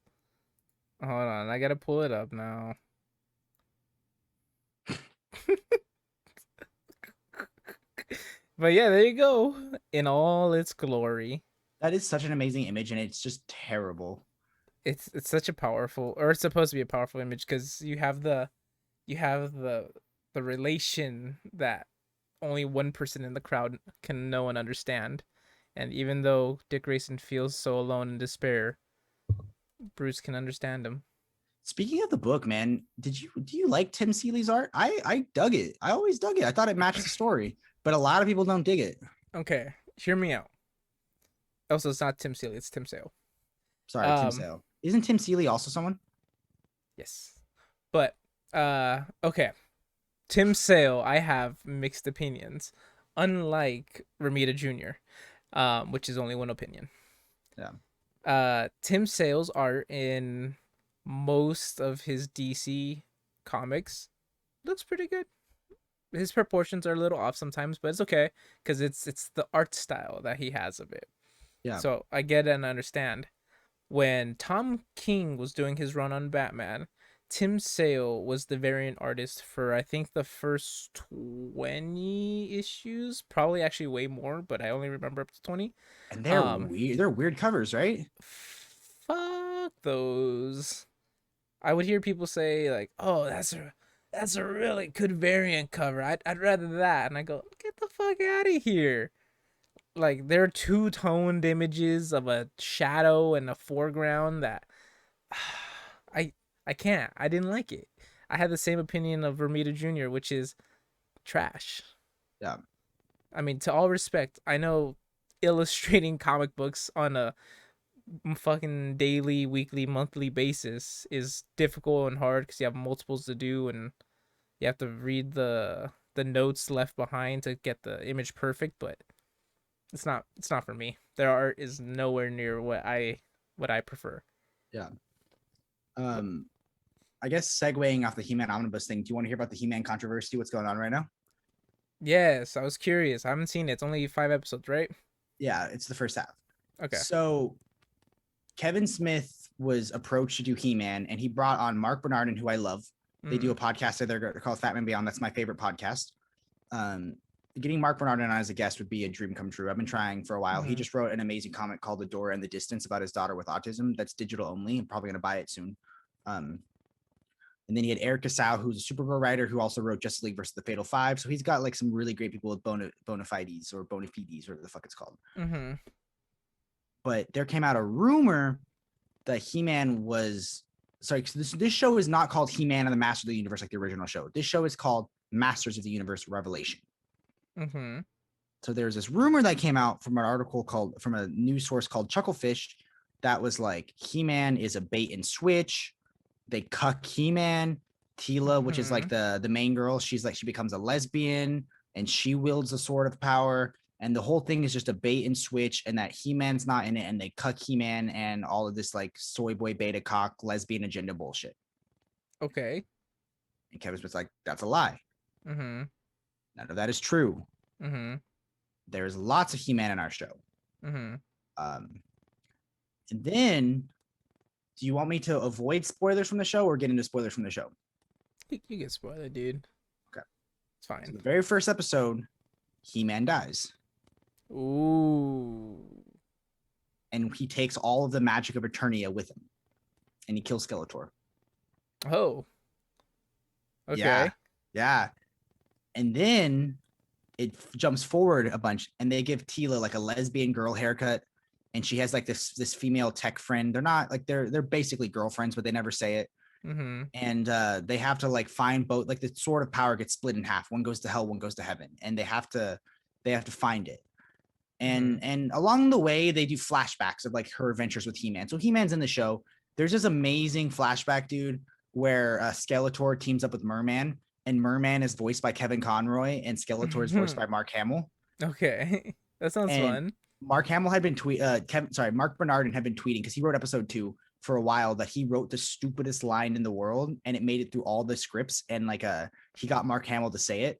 Hold on, I gotta pull it up now. But yeah, there you go. In all its glory. That is such an amazing image, and it's just terrible. It's such a powerful, or it's supposed to be a powerful image, because you have the relation that only one person in the crowd can know and understand. And even though Dick Grayson feels so alone and despair, Bruce can understand him. Speaking of the book, man, do you like Tim Seeley's art? I dug it. I always dug it. I thought it matched the story, but a lot of people don't dig it. Okay, hear me out. Also, it's not Tim Seeley, it's Tim Sale. Sorry, Tim Sale. Isn't Tim Seeley also someone? Yes. But okay. Tim Sale, I have mixed opinions. Unlike Ramita Jr., which is only one opinion. Yeah. Tim Sale's art in most of his DC comics looks pretty good. His proportions are a little off sometimes, but it's okay because it's the art style that he has of it. Yeah. So I get it and understand. When Tom King was doing his run on Batman, Tim Sale was the variant artist for I think the first 20 issues, probably actually way more, but I only remember up to 20. And they're weird. They're weird covers, right? Fuck those. I would hear people say like, "Oh, that's a really good variant cover. I'd rather that." And I go, "Get the fuck out of here." Like they're two-toned images of a shadow and a foreground that I can't. I didn't like it. I had the same opinion of Vermita Jr., which is trash. Yeah. I mean, to all respect, I know illustrating comic books on a fucking daily, weekly, monthly basis is difficult and hard because you have multiples to do, and you have to read the notes left behind to get the image perfect. But it's not for me. Their art is nowhere near what I prefer. Yeah. But Um, I guess segueing off the He-Man omnibus thing, do you want to hear about the He-Man controversy? What's going on right now? yes, I was curious. I haven't seen it. It's only 5 episodes, right? Yeah, it's the first half. Okay. So Kevin Smith was approached to do He-Man, and he brought on Mark Bernardin, who I love. They do a podcast that they're called Fat Man Beyond. That's my favorite podcast. Um, Getting Mark Bernardin on as a guest would be a dream come true. I've been trying for a while. He Mm-hmm. just wrote an amazing comic called The Door and the Distance about his daughter with autism. That's digital only. I'm probably going to buy it soon. And then he had Eric Casau, who's a Supergirl writer who also wrote Justice League versus the Fatal Five. So he's got like some really great people with bona fides or bona fides, whatever the fuck it's called. Mm-hmm. But there came out a rumor that He-Man was sorry. This show is not called He-Man and the Master of the Universe like the original show. This show is called Masters of the Universe Revelation. Mm-hmm. So there's this rumor that came out from an article from a news source called Chucklefish that was like He-Man is a bait and switch. They cuck He-Man. Tila, which is like the main girl, she becomes a lesbian and she wields the sword of power. And the whole thing is just a bait and switch, and that He-Man's not in it, and they cuck He-Man and all of this like soy boy beta cock lesbian agenda bullshit. Okay. And Kevin Smith's like, that's a lie. Mm-hmm. None of that is true. Mm-hmm. There's lots of He-Man in our show. Mm-hmm. And then, do you want me to avoid spoilers from the show or get into spoilers from the show? You get spoiled, dude. Okay. It's fine. So the very first episode, He-Man dies. Ooh. And he takes all of the magic of Eternia with him. And he kills Skeletor. Oh. Okay. Yeah. Yeah. And then it jumps forward a bunch, and they give Tila like a lesbian girl haircut, and she has like this female tech friend. They're not like they're basically girlfriends, but they never say it. Mm-hmm. And they have to like find both. Like the sword of power gets split in half. One goes to hell, one goes to heaven, and they have to find it. And along the way, they do flashbacks of like her adventures with He-Man. So He-Man's in the show. There's this amazing flashback, dude, where Skeletor teams up with Merman, and Merman is voiced by Kevin Conroy, and Skeletor is voiced by Mark Hamill. Okay. That sounds fun. Mark Hamill had been Mark Bernardin had been tweeting because he wrote episode 2 for a while that he wrote the stupidest line in the world, and it made it through all the scripts, and like he got Mark Hamill to say it.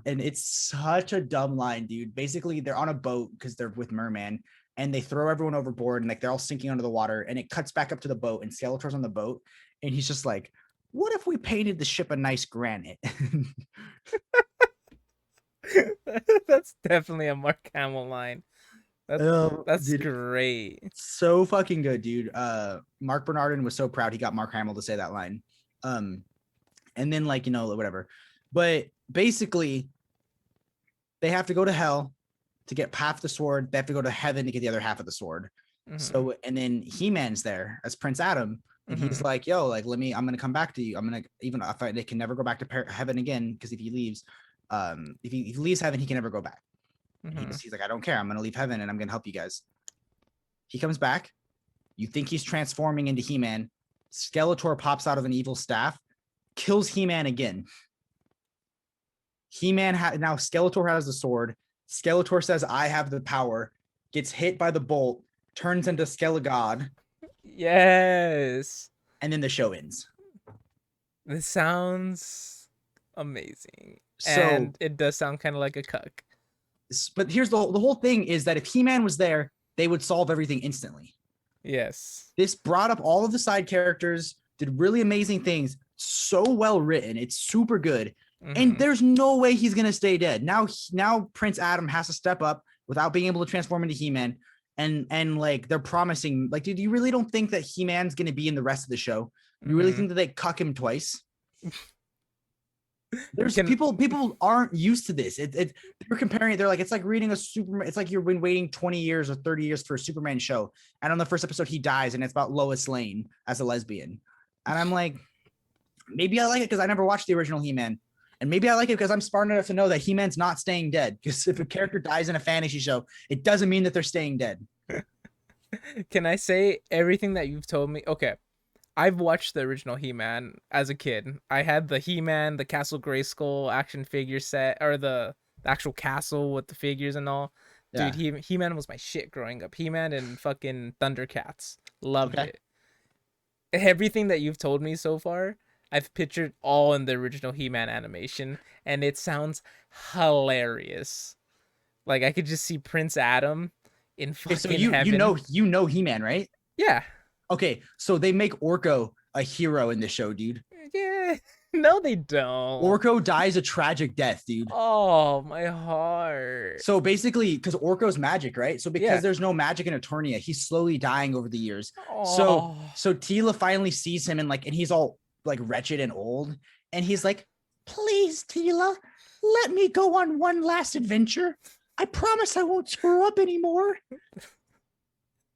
And it's such a dumb line, dude. Basically, they're on a boat because they're with Merman, and they throw everyone overboard, and like they're all sinking under the water, and it cuts back up to the boat, and Skeletor's on the boat, and he's just like, what if we painted the ship a nice granite? That's definitely a Mark Hamill line. That's dude, great. so fucking good, dude. Mark Bernardin was so proud he got Mark Hamill to say that line. And then like, whatever. But basically, they have to go to hell to get half the sword. They have to go to heaven to get the other half of the sword. Mm-hmm. So, and then He-Man's there as Prince Adam, and he's like, yo, like, I'm gonna come back to you. I'm gonna, even if they can never go back to heaven again, because if he leaves, if he leaves heaven, he can never go back. He's like, I don't care. I'm gonna leave heaven and I'm gonna help you guys. He comes back. You think he's transforming into He-Man. Skeletor pops out of an evil staff, kills He-Man again. He-Man now Skeletor has the sword. Skeletor says, I have the power, gets hit by the bolt, turns into Skelegod. Yes. And then the show ends. This sounds amazing. So, and it does sound kind of like a cuck. But here's the whole thing is that if He-Man was there, they would solve everything instantly. Yes. This brought up all of the side characters, did really amazing things, so well written. It's super good. And there's no way he's going to stay dead. Now Prince Adam has to step up without being able to transform into He-Man. And like they're promising, like, dude, you really don't think that He-Man's going to be in the rest of the show? You really think that they cuck him twice? There's people aren't used to this. They're comparing it. They're like, it's like reading a Superman. It's like you've been waiting 20 years or 30 years for a Superman show. And on the first episode, he dies, and it's about Lois Lane as a lesbian. And I'm like, maybe I like it because I never watched the original He-Man. And maybe I like it because I'm smart enough to know that He-Man's not staying dead. Because if a character dies in a fantasy show, it doesn't mean that they're staying dead. Can I say everything that you've told me? Okay. I've watched the original He-Man as a kid. I had the He-Man, the Castle Grayskull action figure set, or the actual castle with the figures and all. Dude, Yeah. He-Man was my shit growing up. He-Man and fucking Thundercats. Loved Okay. it. Everything that you've told me so far, I've pictured all in the original He-Man animation, and it sounds hilarious. Like I could just see Prince Adam in Okay. So fucking heaven. you know He-Man, right? Yeah. Okay. So they make Orko a hero in the show, dude. Yeah. No, they don't. Orko dies a tragic death, dude. Oh, my heart. So basically, because Orko's magic, right? So because Yeah. there's no magic in Eternia, he's slowly dying over the years. Oh. So Tila finally sees him and he's all like wretched and old, and he's like, "Please, Tila, let me go on one last adventure. I promise I won't screw up anymore."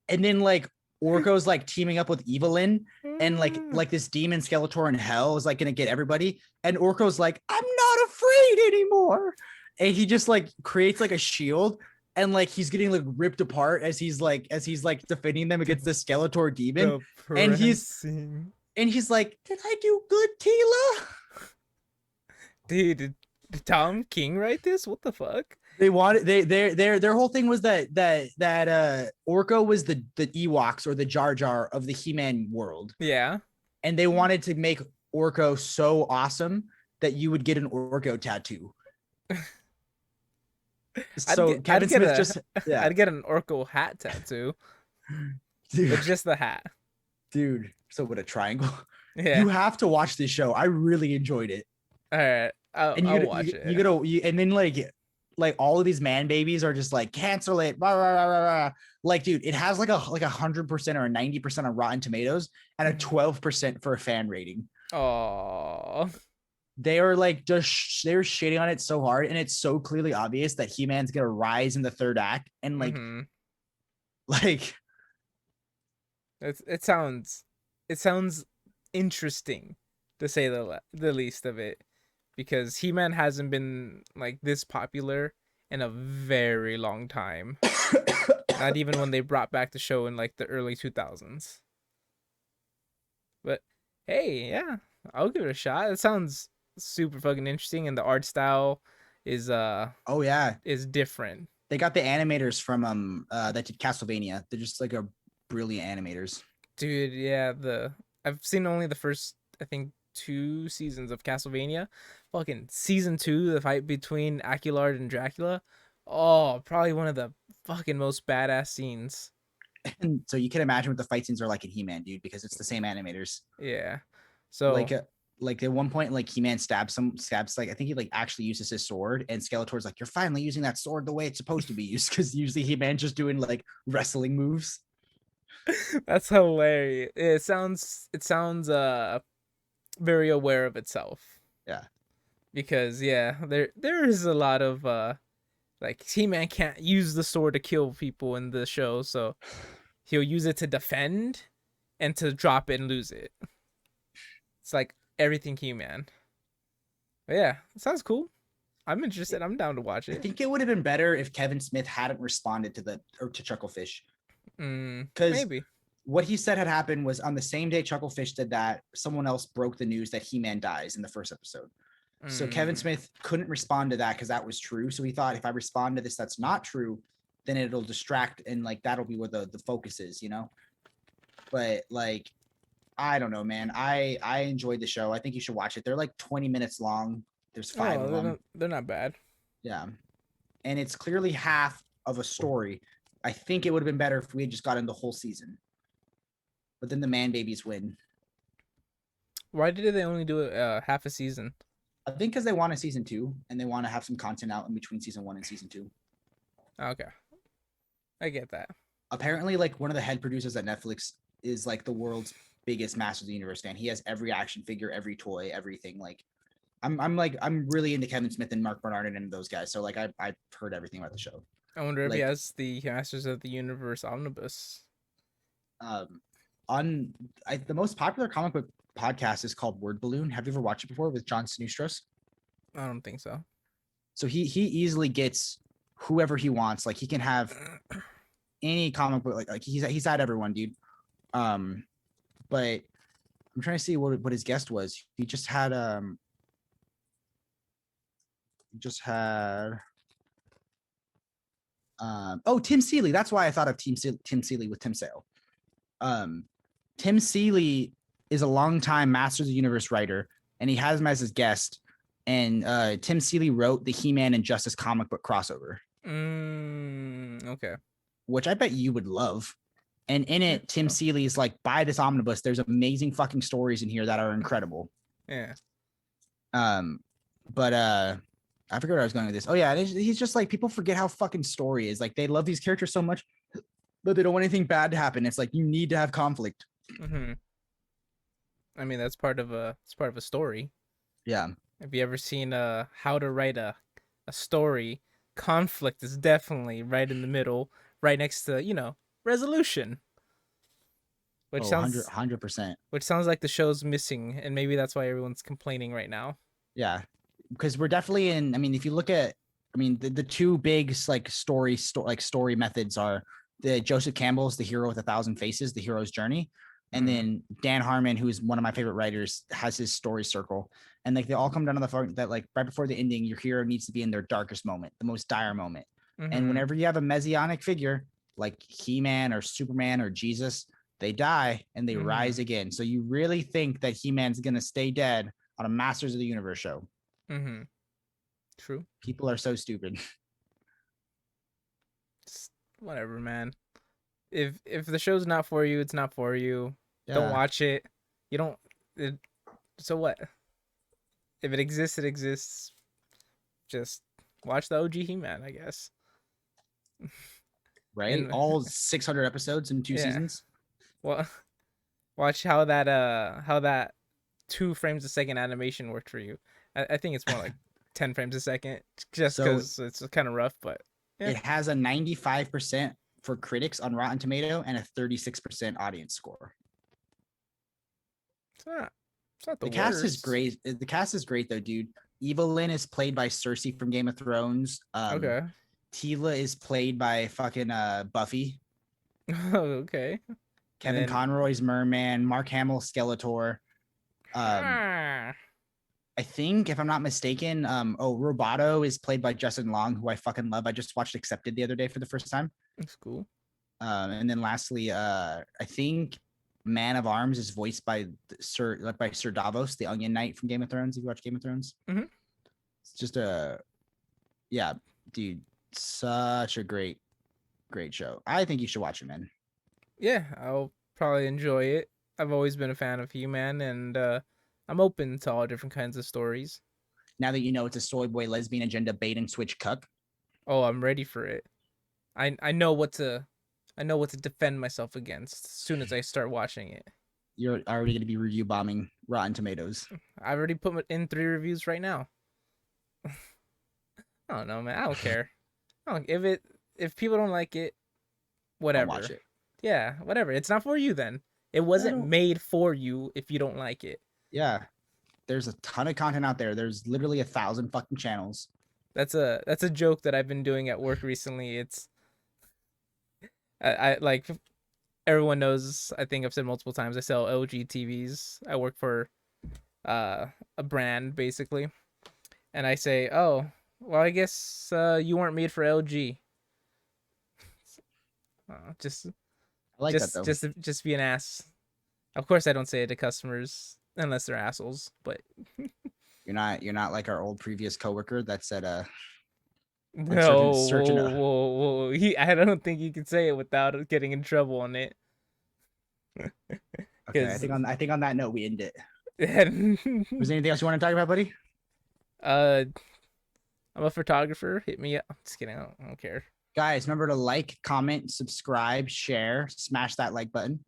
And then like Orko's like teaming up with Evelyn, and like this demon Skeletor in hell is like gonna get everybody, and Orko's like, "I'm not afraid anymore," and he just like creates like a shield, and like he's getting like ripped apart as he's like defending them against the Skeletor demon, and he's like, "Did I do good, Tila?" Dude, did Tom King write this? What the fuck? They wanted their whole thing was that Orko was the Ewoks or the Jar Jar of the He-Man world. Yeah. And they wanted to make Orko so awesome that you would get an Orko tattoo. So Kevin Smith I'd get an Orko hat tattoo. dude, But just the hat. dude. So with a triangle. Yeah. You have to watch this show. I really enjoyed it. All right. I'll watch it. And then like all of these man babies are just like, cancel it. Blah, blah, blah, blah. Like, dude, it has like 100% or a 90% on Rotten Tomatoes and a 12% for a fan rating. Oh. They are like they're shitting on it so hard, and it's so clearly obvious that He-Man's gonna rise in the third act, and like it sounds interesting, to say the least of it, because He-Man hasn't been like this popular in a very long time. Not even when they brought back the show in like the early 2000s. But hey, yeah, I'll give it a shot. It sounds super fucking interesting, and the art style is oh yeah, is different. They got the animators from that did Castlevania. They're just like a brilliant animators. Dude, yeah, I've seen only the first, I think, 2 seasons of Castlevania. Fucking season 2, the fight between Aguilard and Dracula. Oh, probably one of the fucking most badass scenes. And so you can imagine what the fight scenes are like in He-Man, dude, because it's the same animators. Yeah. So like at one point, like He-Man stabs like I think he like actually uses his sword, and Skeletor's like, "You're finally using that sword the way it's supposed to be used," because usually He-Man's just doing like wrestling moves. That's hilarious. It sounds very aware of itself. Yeah. Because yeah, there is a lot of like He-Man can't use the sword to kill people in the show, so he'll use it to defend and to drop it and lose it. It's like everything He-Man. But yeah, it sounds cool. I'm interested. I'm down to watch I it. think it would have been better if Kevin Smith hadn't responded to Chucklefish. Because Maybe what he said had happened was on the same day Chucklefish did that, someone else broke the news that He-Man dies in the first episode. So Kevin Smith couldn't respond to that because that was true. So he thought, if I respond to this that's not true, then it'll distract, and like that'll be where the focus is, you know. But like, I don't know, man. I enjoyed the show. I think you should watch it. They're like 20 minutes long. There's 5 of them. They're not bad. Yeah. And it's clearly half of a story. I think it would have been better if we had just gotten the whole season. But then the man babies win. Why did they only do half a season? I think because they want a season 2, and they want to have some content out in between season 1 and season 2. Okay. I get that. Apparently, like, one of the head producers at Netflix is like the world's biggest Masters of the Universe fan. He has every action figure, every toy, everything. Like, I'm really into Kevin Smith and Mark Bernard and those guys. So like I've heard everything about the show. I wonder if he has the Masters of the Universe omnibus. The most popular comic book podcast is called Word Balloon. Have you ever watched it before with John Snustros? I don't think so. So he easily gets whoever he wants. Like he can have any comic book. Like he's had everyone, dude. But I'm trying to see what his guest was. He just had Tim Seeley. That's why I thought of Tim Seeley with Tim Sale. Tim Seeley is a longtime Masters of the Universe writer, and he has him as his guest. And Tim Seeley wrote the He-Man and Justice comic book crossover. Okay. Which I bet you would love. And in it, Tim Seeley is like, buy this omnibus. There's amazing fucking stories in here that are incredible. Yeah. But I forget where I was going with this. Oh yeah, he's just like, people forget how fucking story is. Like they love these characters so much, but they don't want anything bad to happen. It's like you need to have conflict. Mm-hmm. I mean, that's part of a story. Yeah. Have you ever seen how to write a story? Conflict is definitely right in the middle, right next to, resolution. Which sounds 100%. Which sounds like the show's missing, and maybe that's why everyone's complaining right now. Yeah. Because we're definitely in, I mean, if you look at, I mean, the two big like story methods are the Joseph Campbell's The Hero with a Thousand Faces, The Hero's Journey. And then Dan Harmon, who's one of my favorite writers, has his story circle. And like they all come down to the fact that like right before the ending, your hero needs to be in their darkest moment, the most dire moment. And whenever you have a messianic figure like He-Man or Superman or Jesus, they die and they rise again. So you really think that He-Man's gonna stay dead on a Masters of the Universe show? True. People are so stupid. Whatever, man. If the show's not for you, it's not for you. Yeah. Don't watch it. You don't. So what? If it exists, it exists. Just watch the OG He-Man, I guess. Right? And all 600 episodes in 2 seasons. Well, watch how that 2 frames a second animation worked for you. I think it's more like 10 frames a second, just because it's kind of rough. But yeah. It has a 95% for critics on Rotten Tomato and a 36% audience score. It's not the cast is great. The cast is great though, dude. Evelyn is played by Cersei from Game of Thrones. Okay. Tila is played by fucking Buffy. Okay. Kevin Conroy's Merman. Mark Hamill Skeletor. I think, if I'm not mistaken, Roboto is played by Justin Long, who I fucking love. I just watched Accepted the other day for the first time. That's cool. And then lastly, I think Man of Arms is voiced by Sir Davos, the Onion Knight from Game of Thrones. If you watch Game of Thrones, it's just dude, such a great show. I think you should watch it, man. Yeah, I'll probably enjoy it. I've always been a fan of He-Man, and I'm open to all different kinds of stories. Now that you know it's a soy boy lesbian agenda bait and switch cuck. Oh, I'm ready for it. I know what to defend myself against as soon as I start watching it. You're already going to be review bombing Rotten Tomatoes. I already put in 3 reviews right now. I don't know, man. I don't care. If people don't like it, whatever. I'll watch it. Yeah, whatever. It's not for you then. It wasn't made for you if you don't like it. Yeah. There's a ton of content out there. There's literally 1,000 fucking channels. That's a joke that I've been doing at work recently. It's I like, everyone knows, I think I've said multiple times, I sell LG TVs. I work for a brand basically. And I say, "Oh, well, I guess you weren't made for LG." I like that though. Just be an ass. Of course I don't say it to customers unless they're assholes, but you're not like our old previous coworker that said no, whoa. I don't think you can say it without getting in trouble on it. Okay, I think on that note we end it. Was there anything else you want to talk about, buddy? I'm a photographer. Hit me up. I'm just kidding. I don't care. Guys, remember to like, comment, subscribe, share, smash that like button.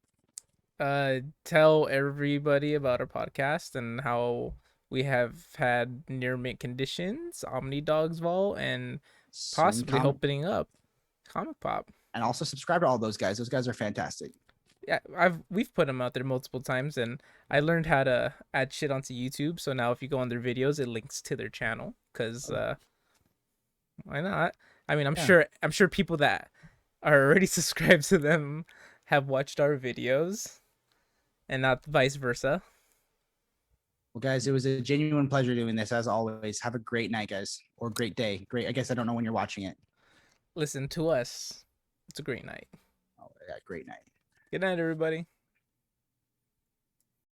Tell everybody about our podcast and how we have had near mint conditions, Omni Dogs Vault, and possibly opening up Comic Pop. And also subscribe to all those guys. Those guys are fantastic. Yeah, we've put them out there multiple times, and I learned how to add shit onto YouTube. So now if you go on their videos, it links to their channel. Cause why not? I mean, Yeah. I'm sure people that are already subscribed to them have watched our videos, and not vice versa. Well, guys, it was a genuine pleasure doing this as always. Have a great night, guys, or great day. Great. I guess I don't know when you're watching it. Listen to us. It's a great night. Oh, yeah, great night. Good night, everybody.